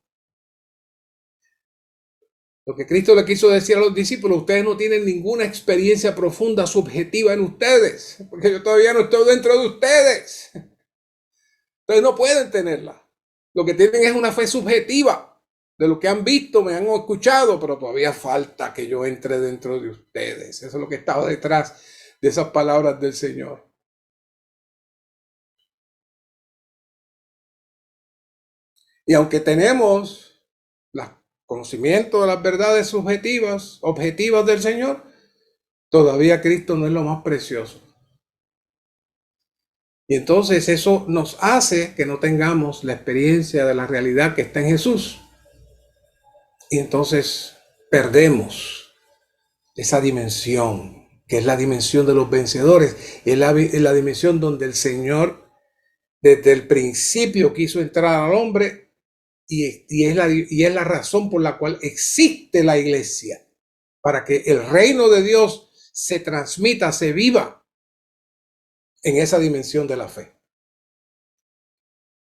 Lo que Cristo le quiso decir a los discípulos, ustedes no tienen ninguna experiencia profunda, subjetiva en ustedes, porque yo todavía no estoy dentro de ustedes. Ustedes no pueden tenerla. Lo que tienen es una fe subjetiva de lo que han visto, me han escuchado, pero todavía falta que yo entre dentro de ustedes. Eso es lo que estaba detrás de esas palabras del Señor. Y aunque tenemos el conocimiento de las verdades objetivas del Señor, todavía Cristo no es lo más precioso. Y entonces eso nos hace que no tengamos la experiencia de la realidad que está en Jesús. Y entonces perdemos esa dimensión, que es la dimensión de los vencedores. Es la dimensión donde el Señor desde el principio quiso entrar al hombre y es la razón por la cual existe la iglesia. Para que el reino de Dios se transmita, se viva en esa dimensión de la fe.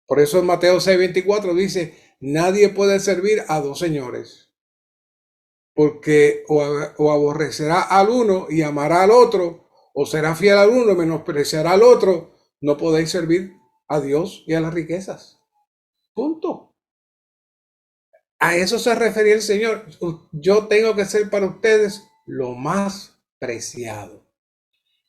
Por eso en Mateo 6:24 dice, nadie puede servir a dos señores, porque o aborrecerá al uno y amará al otro, o será fiel al uno y menospreciará al otro. No podéis servir a Dios y a las riquezas. Punto. A eso se refería el Señor. Yo tengo que ser para ustedes lo más preciado.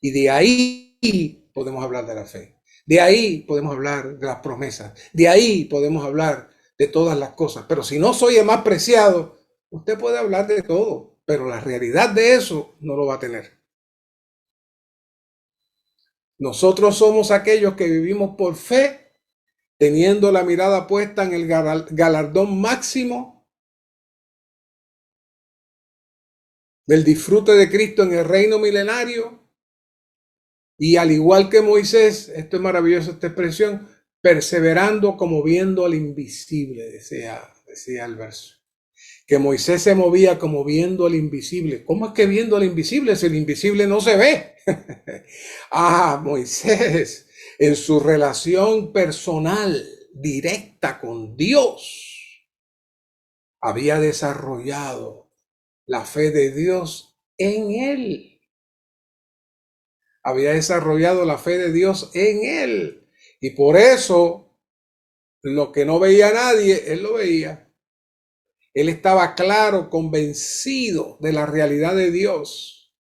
Y de ahí podemos hablar de la fe. De ahí podemos hablar de las promesas. De ahí podemos hablar de todas las cosas. Pero si no soy el más preciado, usted puede hablar de todo, pero la realidad de eso no lo va a tener. Nosotros somos aquellos que vivimos por fe, teniendo la mirada puesta en el galardón máximo del disfrute de Cristo en el reino milenario. Y al igual que Moisés, esto es maravilloso, esta expresión, perseverando como viendo al invisible, decía el verso. Que Moisés se movía como viendo al invisible. ¿Cómo es que viendo al invisible si el invisible no se ve? Moisés, en su relación personal, directa con Dios, había desarrollado la fe de Dios en él. Había desarrollado la fe de Dios en él. Y por eso, lo que no veía nadie, él lo veía. Él estaba claro, convencido de la realidad de Dios.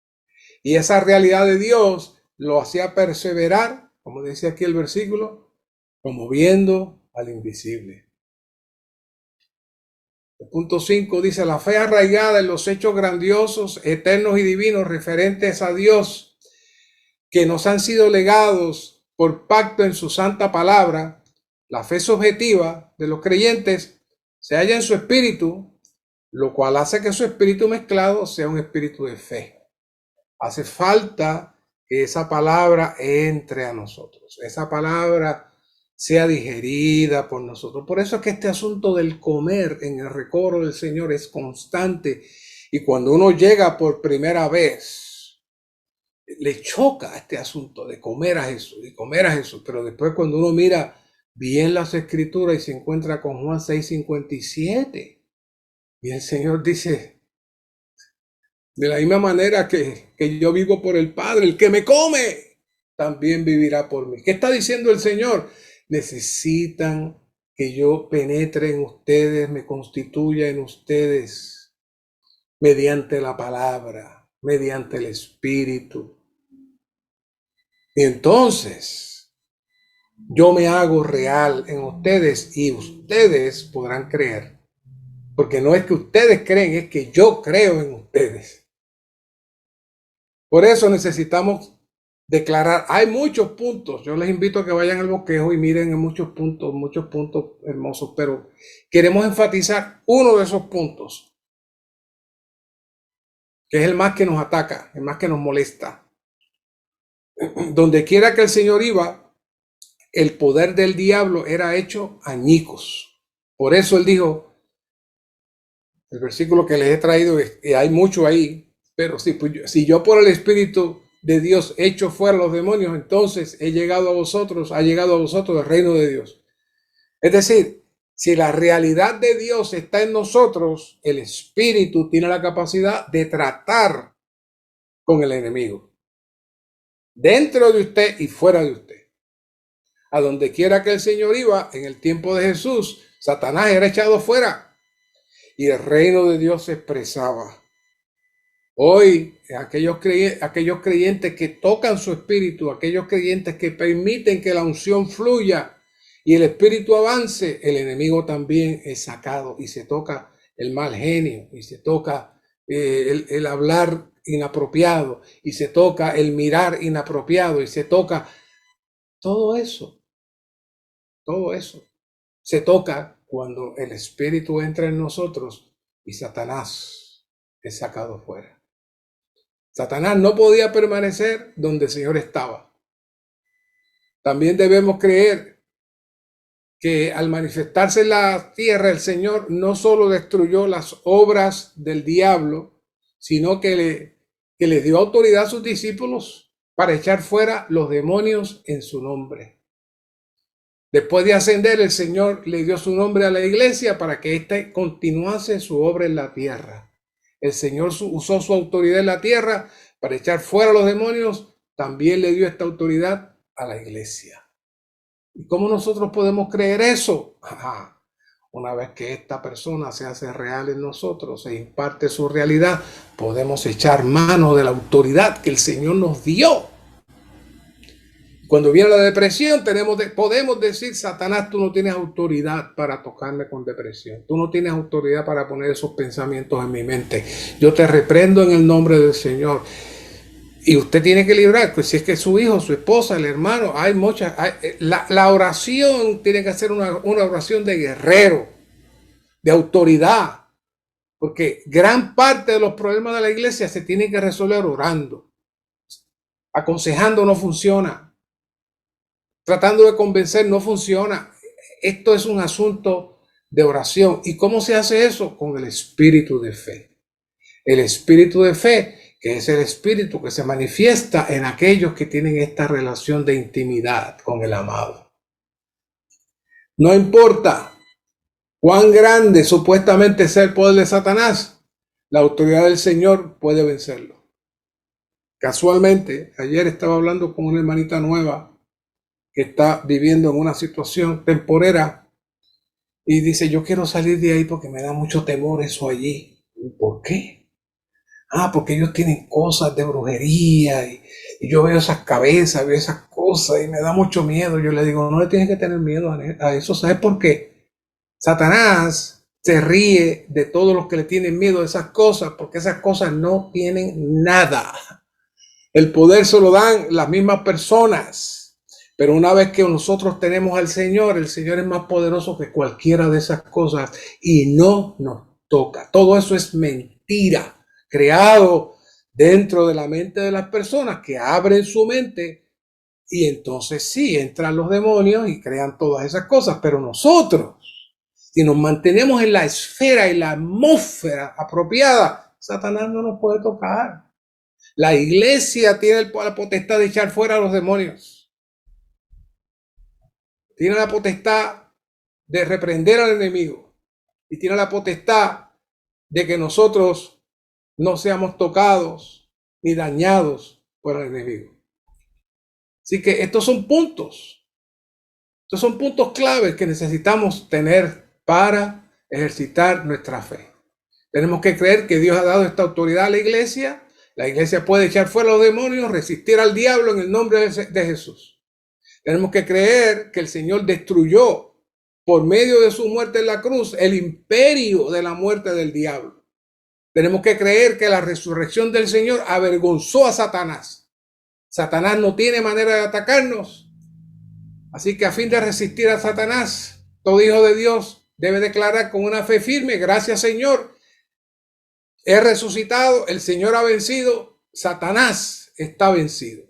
Y esa realidad de Dios lo hacía perseverar, como dice aquí el versículo, como viendo al invisible. El punto 5 dice, la fe arraigada en los hechos grandiosos, eternos y divinos referentes a Dios, que nos han sido legados por pacto en su santa palabra. La fe subjetiva de los creyentes se halla en su espíritu, lo cual hace que su espíritu mezclado sea un espíritu de fe. Hace falta que esa palabra entre a nosotros, esa palabra sea digerida por nosotros. Por eso es que este asunto del comer en el recobro del Señor es constante, y cuando uno llega por primera vez, le choca este asunto de comer a Jesús, pero después cuando uno mira bien las escrituras y se encuentra con Juan 6:57, y el Señor dice, de la misma manera que yo vivo por el Padre, el que me come también vivirá por mí. ¿Qué está diciendo el Señor? Necesitan que yo penetre en ustedes, me constituya en ustedes mediante la palabra, mediante el Espíritu. Y entonces yo me hago real en ustedes y ustedes podrán creer. Porque no es que ustedes creen, es que yo creo en ustedes. Por eso necesitamos declarar. Hay muchos puntos. Yo les invito a que vayan al bosquejo y miren en muchos puntos hermosos. Pero queremos enfatizar uno de esos puntos, que es el más que nos ataca, el más que nos molesta. Donde quiera que el Señor iba, el poder del diablo era hecho añicos. Por eso él dijo, el versículo que les he traído, y hay mucho ahí, pero si yo por el Espíritu de Dios echo fuera los demonios, entonces ha llegado a vosotros el reino de Dios. Es decir, si la realidad de Dios está en nosotros, el Espíritu tiene la capacidad de tratar con el enemigo. Dentro de usted y fuera de usted. A donde quiera que el Señor iba, en el tiempo de Jesús, Satanás era echado fuera y el reino de Dios se expresaba. Hoy, aquellos creyentes que tocan su espíritu, aquellos creyentes que permiten que la unción fluya y el espíritu avance, el enemigo también es sacado y se toca el mal genio y se toca el hablar inapropiado y se toca el mirar inapropiado y se toca todo eso se toca cuando el espíritu entra en nosotros y Satanás es sacado fuera. Satanás no podía permanecer donde el Señor estaba. También debemos creer que al manifestarse en la tierra, el Señor no solo destruyó las obras del diablo, sino que le dio autoridad a sus discípulos para echar fuera los demonios en su nombre. Después de ascender, el Señor le dio su nombre a la iglesia para que ésta continuase su obra en la tierra. El Señor usó su autoridad en la tierra para echar fuera a los demonios. También le dio esta autoridad a la iglesia. ¿Y cómo nosotros podemos creer eso? Una vez que esta persona se hace real en nosotros e imparte su realidad, podemos echar mano de la autoridad que el Señor nos dio. Cuando viene la depresión, podemos decir: Satanás, tú no tienes autoridad para tocarme con depresión. Tú no tienes autoridad para poner esos pensamientos en mi mente. Yo te reprendo en el nombre del Señor. Y usted tiene que librar, pues si es que su hijo, su esposa, el hermano, hay muchas. La oración tiene que ser una oración de guerrero, de autoridad. Porque gran parte de los problemas de la iglesia se tienen que resolver orando. Aconsejando no funciona. Tratando de convencer no funciona. Esto es un asunto de oración. ¿Y cómo se hace eso? Con el espíritu de fe. El espíritu de fe, que es el espíritu que se manifiesta en aquellos que tienen esta relación de intimidad con el amado. No importa cuán grande supuestamente sea el poder de Satanás, la autoridad del Señor puede vencerlo. Casualmente, ayer estaba hablando con una hermanita nueva que está viviendo en una situación temporera y dice: yo quiero salir de ahí porque me da mucho temor eso allí. ¿Por qué? Porque ellos tienen cosas de brujería y yo veo esas cabezas, veo esas cosas y me da mucho miedo. Yo le digo: no le tienes que tener miedo a eso. ¿Sabes por qué? Satanás se ríe de todos los que le tienen miedo a esas cosas, porque esas cosas no tienen nada. El poder se lo dan las mismas personas. Pero una vez que nosotros tenemos al Señor, el Señor es más poderoso que cualquiera de esas cosas y no nos toca. Todo eso es mentira, creado dentro de la mente de las personas que abren su mente y entonces sí, entran los demonios y crean todas esas cosas. Pero nosotros, si nos mantenemos en la esfera y la atmósfera apropiada, Satanás no nos puede tocar. La iglesia tiene la potestad de echar fuera a los demonios. Tiene la potestad de reprender al enemigo y tiene la potestad de que nosotros no seamos tocados ni dañados por el enemigo. Así que estos son puntos claves que necesitamos tener para ejercitar nuestra fe. Tenemos que creer que Dios ha dado esta autoridad a la iglesia. La iglesia puede echar fuera a los demonios, resistir al diablo en el nombre de Jesús. Tenemos que creer que el Señor destruyó por medio de su muerte en la cruz el imperio de la muerte del diablo. Tenemos que creer que la resurrección del Señor avergonzó a Satanás. Satanás no tiene manera de atacarnos. Así que a fin de resistir a Satanás, todo hijo de Dios debe declarar con una fe firme: gracias, Señor, he resucitado, el Señor ha vencido, Satanás está vencido.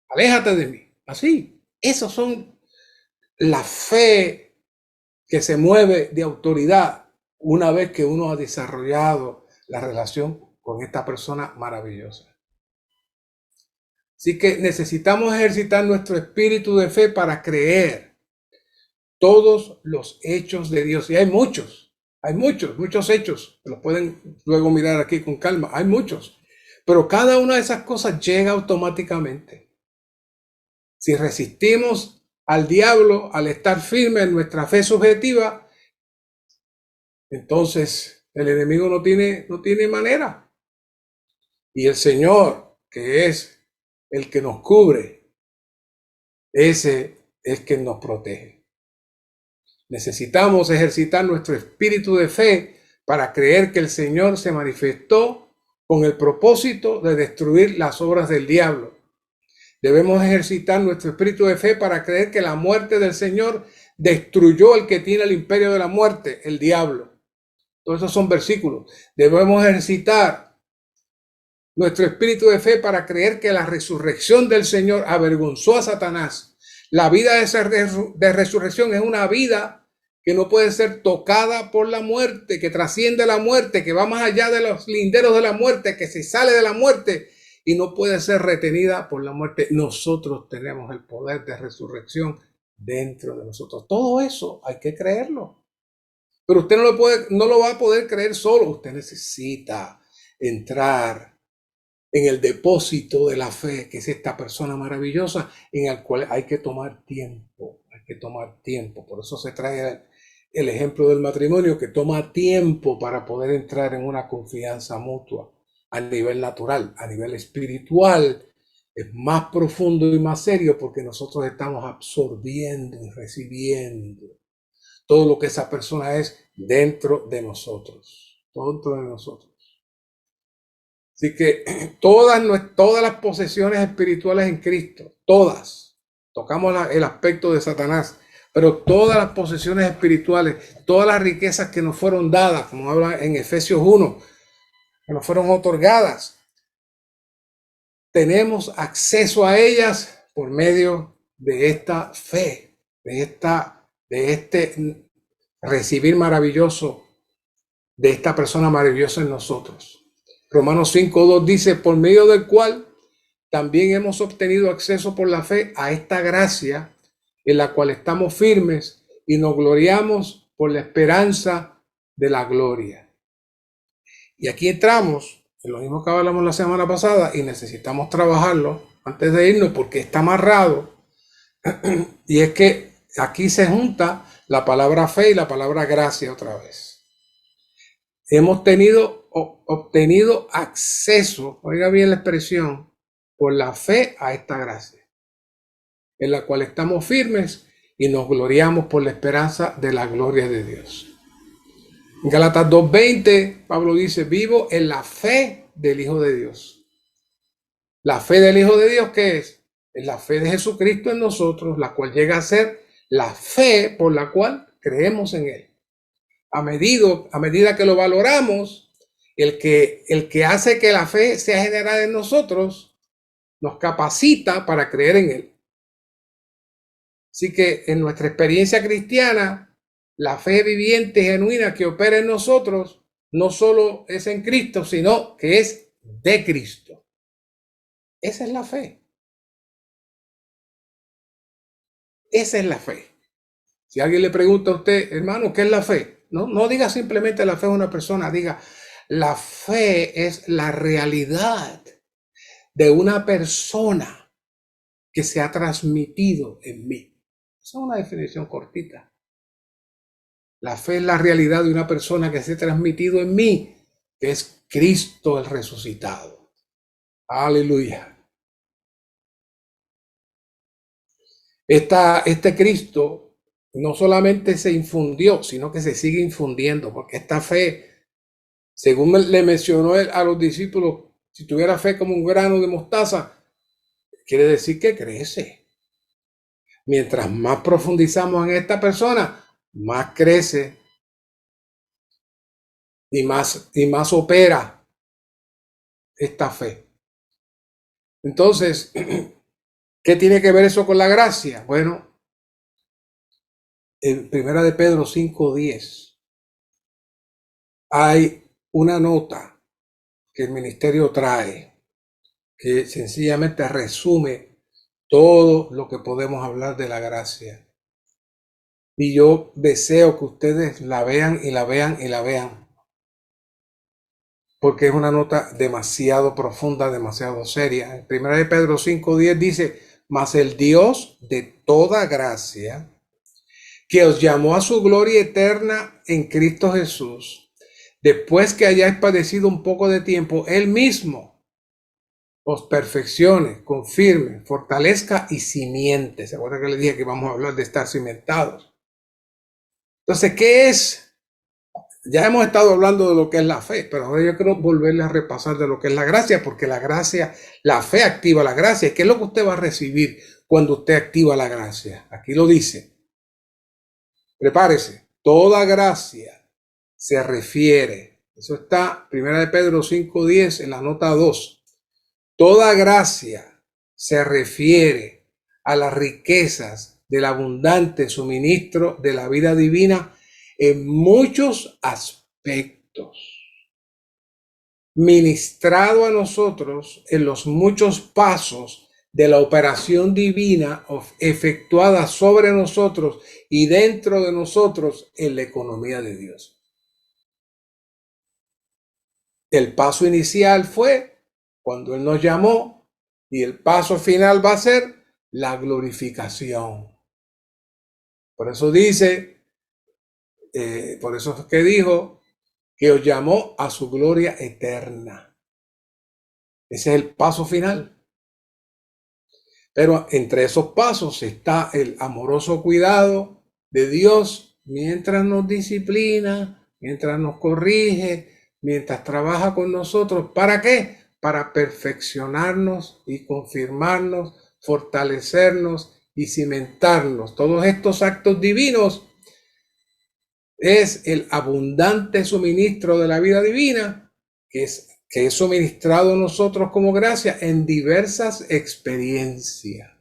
Aléjate de mí. Así, esos son la fe que se mueve de autoridad una vez que uno ha desarrollado la relación con esta persona maravillosa. Así que necesitamos ejercitar nuestro espíritu de fe para creer todos los hechos de Dios. Y hay muchos hechos. Los pueden luego mirar aquí con calma. Hay muchos. Pero cada una de esas cosas llega automáticamente. Si resistimos al diablo al estar firme en nuestra fe subjetiva, entonces el enemigo no tiene manera. Y el Señor, que es el que nos cubre, ese es quien nos protege. Necesitamos ejercitar nuestro espíritu de fe para creer que el Señor se manifestó con el propósito de destruir las obras del diablo. Debemos ejercitar nuestro espíritu de fe para creer que la muerte del Señor destruyó al que tiene el imperio de la muerte, el diablo. Todos esos son versículos. Debemos ejercitar nuestro espíritu de fe para creer que la resurrección del Señor avergonzó a Satanás. La vida de resurrección es una vida que no puede ser tocada por la muerte, que trasciende la muerte, que va más allá de los linderos de la muerte, que se sale de la muerte y no puede ser retenida por la muerte. Nosotros tenemos el poder de resurrección dentro de nosotros. Todo eso hay que creerlo. Pero usted no lo va a poder creer solo. Usted necesita entrar en el depósito de la fe, que es esta persona maravillosa en el cual hay que tomar tiempo. Hay que tomar tiempo. Por eso se trae el ejemplo del matrimonio, que toma tiempo para poder entrar en una confianza mutua a nivel natural. A nivel espiritual es más profundo y más serio porque nosotros estamos absorbiendo y recibiendo todo lo que esa persona es dentro de nosotros. Dentro de nosotros. Así que todas las posesiones espirituales en Cristo, todas, tocamos el aspecto de Satanás, pero todas las posesiones espirituales, todas las riquezas que nos fueron dadas, como habla en Efesios 1, que nos fueron otorgadas, tenemos acceso a ellas por medio de esta fe, de este recibir maravilloso de esta persona maravillosa en nosotros. Romanos 5:2 dice, por medio del cual también hemos obtenido acceso por la fe a esta gracia en la cual estamos firmes y nos gloriamos por la esperanza de la gloria. Y aquí entramos en lo mismo que hablamos la semana pasada y necesitamos trabajarlo antes de irnos porque está amarrado. Y es que aquí se junta la palabra fe y la palabra gracia otra vez. Hemos obtenido acceso, oiga bien la expresión, por la fe a esta gracia, en la cual estamos firmes y nos gloriamos por la esperanza de la gloria de Dios. En Gálatas 2:20, Pablo dice, vivo en la fe del Hijo de Dios. La fe del Hijo de Dios, ¿qué es? Es la fe de Jesucristo en nosotros, la cual llega a ser la fe por la cual creemos en Él. A medida que lo valoramos, el que hace que la fe sea generada en nosotros, nos capacita para creer en Él. Así que en nuestra experiencia cristiana, la fe viviente y genuina que opera en nosotros, no solo es en Cristo, sino que es de Cristo. Esa es la fe. Esa es la fe. Si alguien le pregunta a usted, hermano, ¿qué es la fe? No diga simplemente la fe de una persona, diga, la fe es la realidad de una persona que se ha transmitido en mí. Esa es una definición cortita. La fe es la realidad de una persona que se ha transmitido en mí, que es Cristo el resucitado. Aleluya. Este Cristo no solamente se infundió, sino que se sigue infundiendo, porque esta fe, según le mencionó él a los discípulos, si tuviera fe como un grano de mostaza, quiere decir que crece. Mientras más profundizamos en esta persona, más crece y más opera esta fe. Entonces, ¿qué tiene que ver eso con la gracia? Bueno, en 1 de Pedro 5:10 hay una nota que el ministerio trae que sencillamente resume todo lo que podemos hablar de la gracia. Y yo deseo que ustedes la vean y la vean y la vean, porque es una nota demasiado profunda, demasiado seria. En 1 de Pedro 5:10 dice, mas el Dios de toda gracia, que os llamó a su gloria eterna en Cristo Jesús, después que hayáis padecido un poco de tiempo, Él mismo os perfeccione, confirme, fortalezca y simiente. ¿Se acuerdan que le dije que vamos a hablar de estar cimentados? Entonces, ¿qué es? Ya hemos estado hablando de lo que es la fe, pero ahora yo quiero volverle a repasar de lo que es la gracia, porque la gracia, la fe activa la gracia. ¿Qué es lo que usted va a recibir cuando usted activa la gracia? Aquí lo dice. Prepárese. Toda gracia se refiere. Eso está 1 de Pedro 5:10 en la nota 2. Toda gracia se refiere a las riquezas del abundante suministro de la vida divina en muchos aspectos, ministrado a nosotros en los muchos pasos de la operación divina efectuada sobre nosotros y dentro de nosotros en la economía de Dios. El paso inicial fue cuando Él nos llamó, y el paso final va a ser la glorificación. Por eso dice, por eso es que dijo que os llamó a su gloria eterna. Ese es el paso final. Pero entre esos pasos está el amoroso cuidado de Dios mientras nos disciplina, mientras nos corrige, mientras trabaja con nosotros. ¿Para qué? Para perfeccionarnos y confirmarnos, fortalecernos y cimentarnos. Todos estos actos divinos es el abundante suministro de la vida divina que es suministrado a nosotros como gracia en diversas experiencias.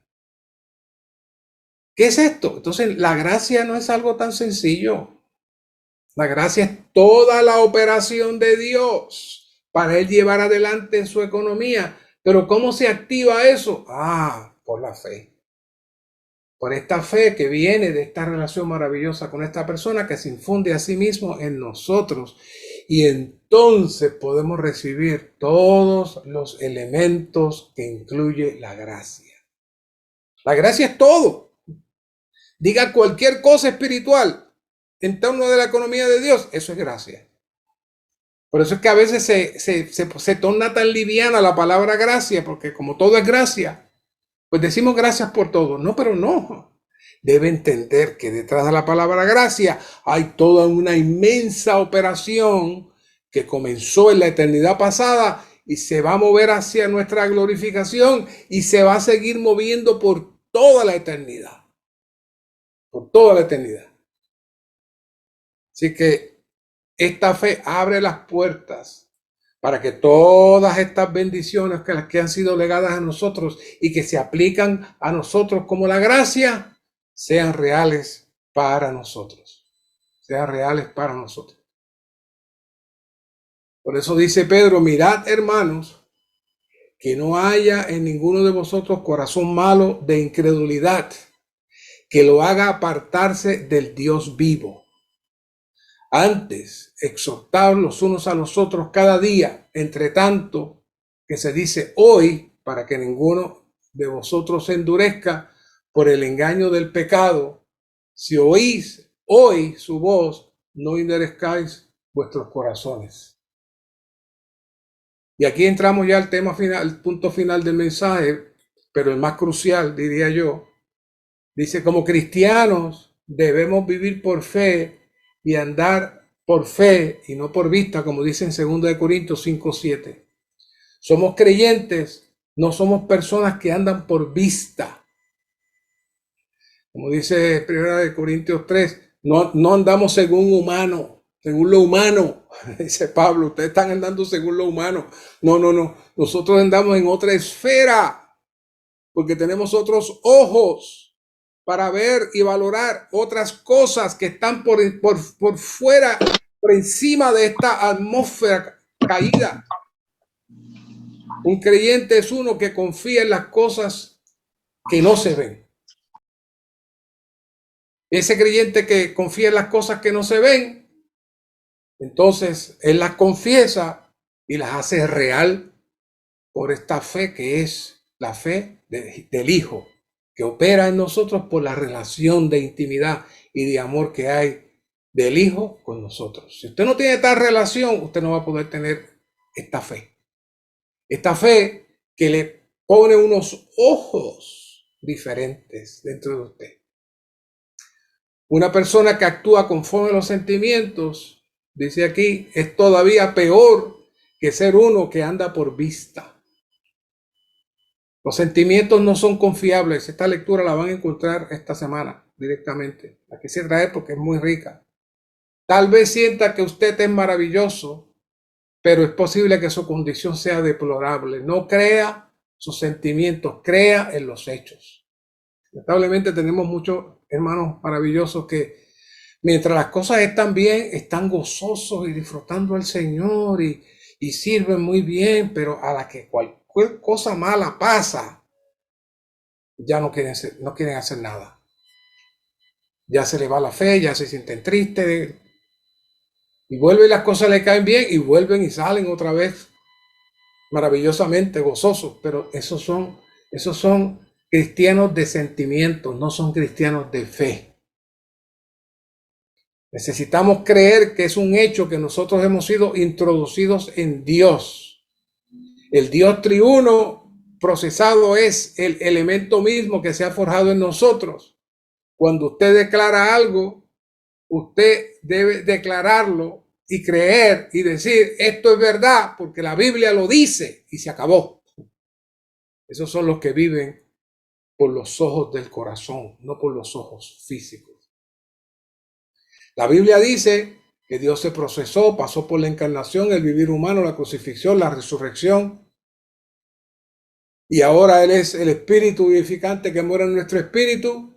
¿Qué es esto? Entonces, la gracia no es algo tan sencillo. La gracia es toda la operación de Dios para Él llevar adelante su economía. Pero ¿cómo se activa eso? Por la fe. Por esta fe que viene de esta relación maravillosa con esta persona que se infunde a sí mismo en nosotros. Y entonces podemos recibir todos los elementos que incluye la gracia. La gracia es todo. Diga cualquier cosa espiritual en torno de la economía de Dios, eso es gracia. Por eso es que a veces se torna tan liviana la palabra gracia, porque como todo es gracia, pues decimos gracias por todo. No, pero no. Debe entender que detrás de la palabra gracia hay toda una inmensa operación que comenzó en la eternidad pasada y se va a mover hacia nuestra glorificación y se va a seguir moviendo por toda la eternidad. Por toda la eternidad. Así que esta fe abre las puertas para que todas estas bendiciones que han sido legadas a nosotros y que se aplican a nosotros como la gracia, sean reales para nosotros. Sean reales para nosotros. Por eso dice Pedro, mirad, hermanos, que no haya en ninguno de vosotros corazón malo de incredulidad, que lo haga apartarse del Dios vivo. Antes, exhortaos los unos a los otros cada día, entre tanto que se dice hoy, para que ninguno de vosotros se endurezca por el engaño del pecado. Si oís hoy su voz, no endurezcáis vuestros corazones. Y aquí entramos ya al tema final, el punto final del mensaje, pero el más crucial, diría yo. Dice, como cristianos debemos vivir por fe y andar por fe y no por vista, como dice en 2 Corintios 5:7. Somos creyentes, no somos personas que andan por vista. Como dice 1 Corintios 3, no andamos según lo humano. Dice Pablo, ustedes están andando según lo humano. No. Nosotros andamos en otra esfera porque tenemos otros ojos para ver y valorar otras cosas que están por fuera, por encima de esta atmósfera caída. Un creyente es uno que confía en las cosas que no se ven. Ese creyente que confía en las cosas que no se ven, entonces él las confiesa y las hace real por esta fe que es la fe del Hijo, que opera en nosotros por la relación de intimidad y de amor que hay del Hijo con nosotros. Si usted no tiene tal relación, usted no va a poder tener esta fe. Esta fe que le pone unos ojos diferentes dentro de usted. Una persona que actúa conforme a los sentimientos, dice aquí, es todavía peor que ser uno que anda por vista. Los sentimientos no son confiables. Esta lectura la van a encontrar esta semana directamente. La quise traer porque es muy rica. Tal vez sienta que usted es maravilloso, pero es posible que su condición sea deplorable. No crea sus sentimientos, crea en los hechos. Lamentablemente tenemos muchos hermanos maravillosos que mientras las cosas están bien, están gozosos y disfrutando al Señor y sirven muy bien, pero a la que cualquier cosa mala pasa, ya no quieren hacer nada. Ya se le va la fe, ya se sienten tristes, y vuelven, las cosas le caen bien y vuelven y salen otra vez maravillosamente gozosos, pero esos son cristianos de sentimientos, no son cristianos de fe. Necesitamos creer que es un hecho que nosotros hemos sido introducidos en Dios. El Dios triuno procesado es el elemento mismo que se ha forjado en nosotros. Cuando usted declara algo, usted debe declararlo y creer y decir, esto es verdad porque la Biblia lo dice y se acabó. Esos son los que viven por los ojos del corazón, no por los ojos físicos. La Biblia dice que Dios se procesó, pasó por la encarnación, el vivir humano, la crucifixión, la resurrección. Y ahora Él es el espíritu vivificante que muere en nuestro espíritu.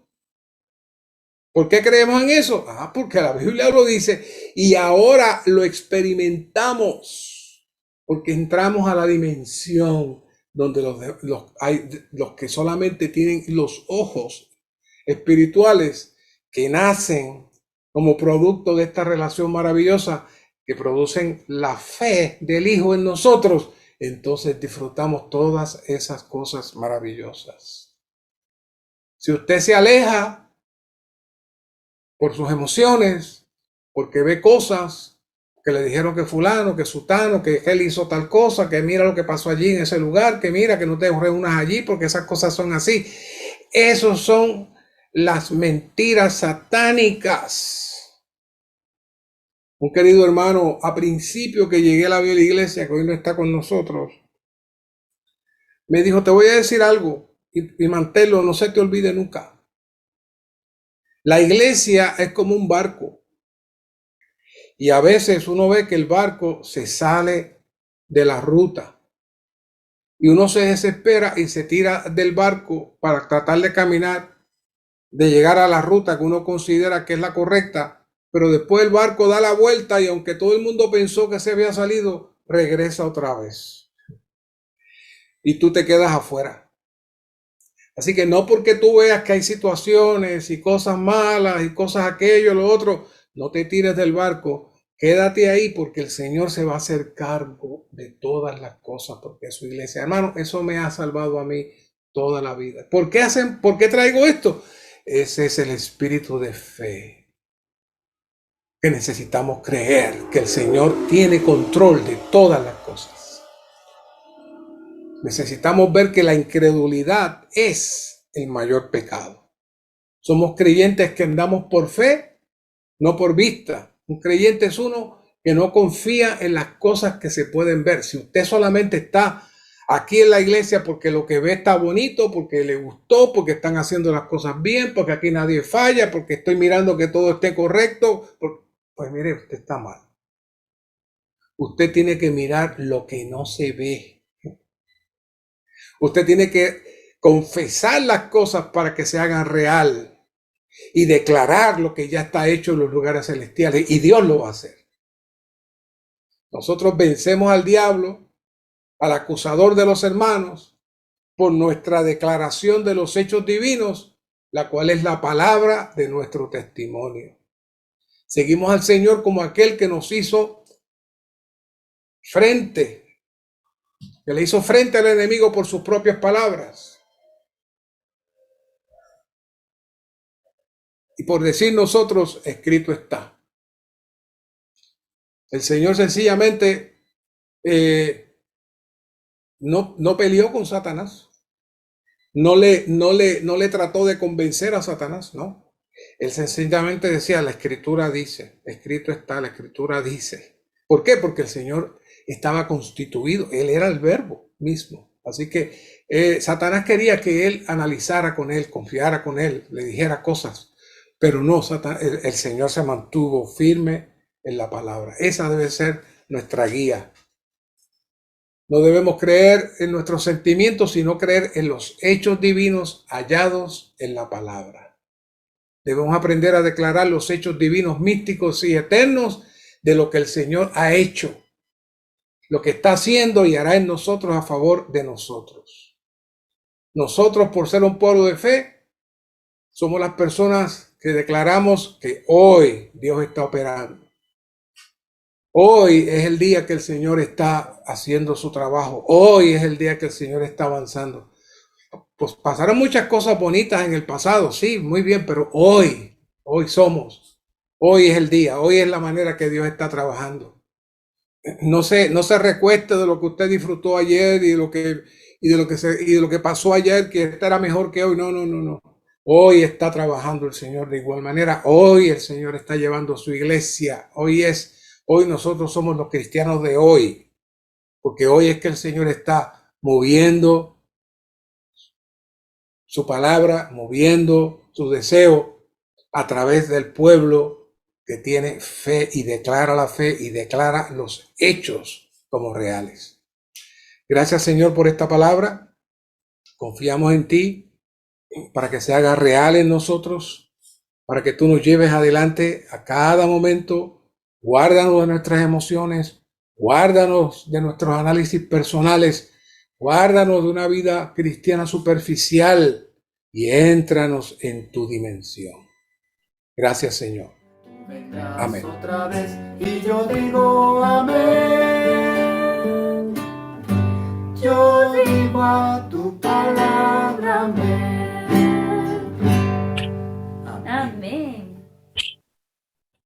¿Por qué creemos en eso? Porque la Biblia lo dice y ahora lo experimentamos porque entramos a la dimensión donde los que solamente tienen los ojos espirituales que nacen como producto de esta relación maravillosa que producen la fe del Hijo en nosotros, entonces disfrutamos todas esas cosas maravillosas. Si usted se aleja por sus emociones, porque ve cosas que le dijeron que fulano, que sutano, que él hizo tal cosa, que mira lo que pasó allí en ese lugar, que mira que no te reúnas allí porque esas cosas son así. Esos son las mentiras satánicas. Un querido hermano, a principio que llegué a la iglesia, que hoy no está con nosotros, me dijo, te voy a decir algo y manténlo, no se te olvide nunca. La iglesia es como un barco y a veces uno ve que el barco se sale de la ruta y uno se desespera y se tira del barco para tratar de caminar, de llegar a la ruta que uno considera que es la correcta, pero después el barco da la vuelta y aunque todo el mundo pensó que se había salido, regresa otra vez y tú te quedas afuera. Así que no porque tú veas que hay situaciones y cosas malas y cosas aquello, lo otro, no te tires del barco, quédate ahí porque el Señor se va a hacer cargo de todas las cosas porque es su iglesia. Hermano, eso me ha salvado a mí toda la vida. ¿Por qué traigo esto? Ese es el espíritu de fe. Que necesitamos creer que el Señor tiene control de todas las cosas. Necesitamos ver que la incredulidad es el mayor pecado. Somos creyentes que andamos por fe, no por vista. Un creyente es uno que no confía en las cosas que se pueden ver. Si usted solamente está aquí en la iglesia porque lo que ve está bonito, porque le gustó, porque están haciendo las cosas bien, porque aquí nadie falla, porque estoy mirando que todo esté correcto, pues mire, usted está mal. Usted tiene que mirar lo que no se ve. Usted tiene que confesar las cosas para que se hagan real y declarar lo que ya está hecho en los lugares celestiales y Dios lo va a hacer. Nosotros vencemos al diablo, al acusador de los hermanos, por nuestra declaración de los hechos divinos, la cual es la palabra de nuestro testimonio. Seguimos al Señor como aquel que nos hizo frente, que le hizo frente al enemigo por sus propias palabras. Y por decir nosotros, escrito está. El Señor sencillamente no peleó con Satanás. No le trató de convencer a Satanás, no. Él sencillamente decía, la escritura dice, escrito está, la escritura dice. ¿Por qué? Porque el Señor estaba constituido, Él era el verbo mismo. Así que Satanás quería que Él analizara con Él, confiara con Él, le dijera cosas, pero no, el Señor se mantuvo firme en la palabra. Esa debe ser nuestra guía. No debemos creer en nuestros sentimientos, sino creer en los hechos divinos hallados en la palabra. Debemos aprender a declarar los hechos divinos, místicos y eternos de lo que el Señor ha hecho, lo que está haciendo y hará en nosotros a favor de nosotros. Nosotros, por ser un pueblo de fe, somos las personas que declaramos que hoy Dios está operando. Hoy es el día que el Señor está haciendo su trabajo. Hoy es el día que el Señor está avanzando. Pues pasaron muchas cosas bonitas en el pasado, sí, muy bien, pero hoy somos. Hoy es el día, hoy es la manera que Dios está trabajando. No se recueste de lo que usted disfrutó ayer y de lo que pasó ayer, que esta era mejor que hoy. No. Hoy está trabajando el Señor de igual manera. Hoy el Señor está llevando su iglesia. Hoy nosotros somos los cristianos de hoy, porque hoy es que el Señor está moviendo su palabra, moviendo su deseo a través del pueblo que tiene fe y declara la fe y declara los hechos como reales. Gracias, Señor, por esta palabra. Confiamos en ti para que se haga real en nosotros, para que tú nos lleves adelante a cada momento. Guárdanos de nuestras emociones, guárdanos de nuestros análisis personales, guárdanos de una vida cristiana superficial y éntranos en tu dimensión. Gracias, Señor. Amén. Otra vez y yo digo amén. Yo digo a tu palabra.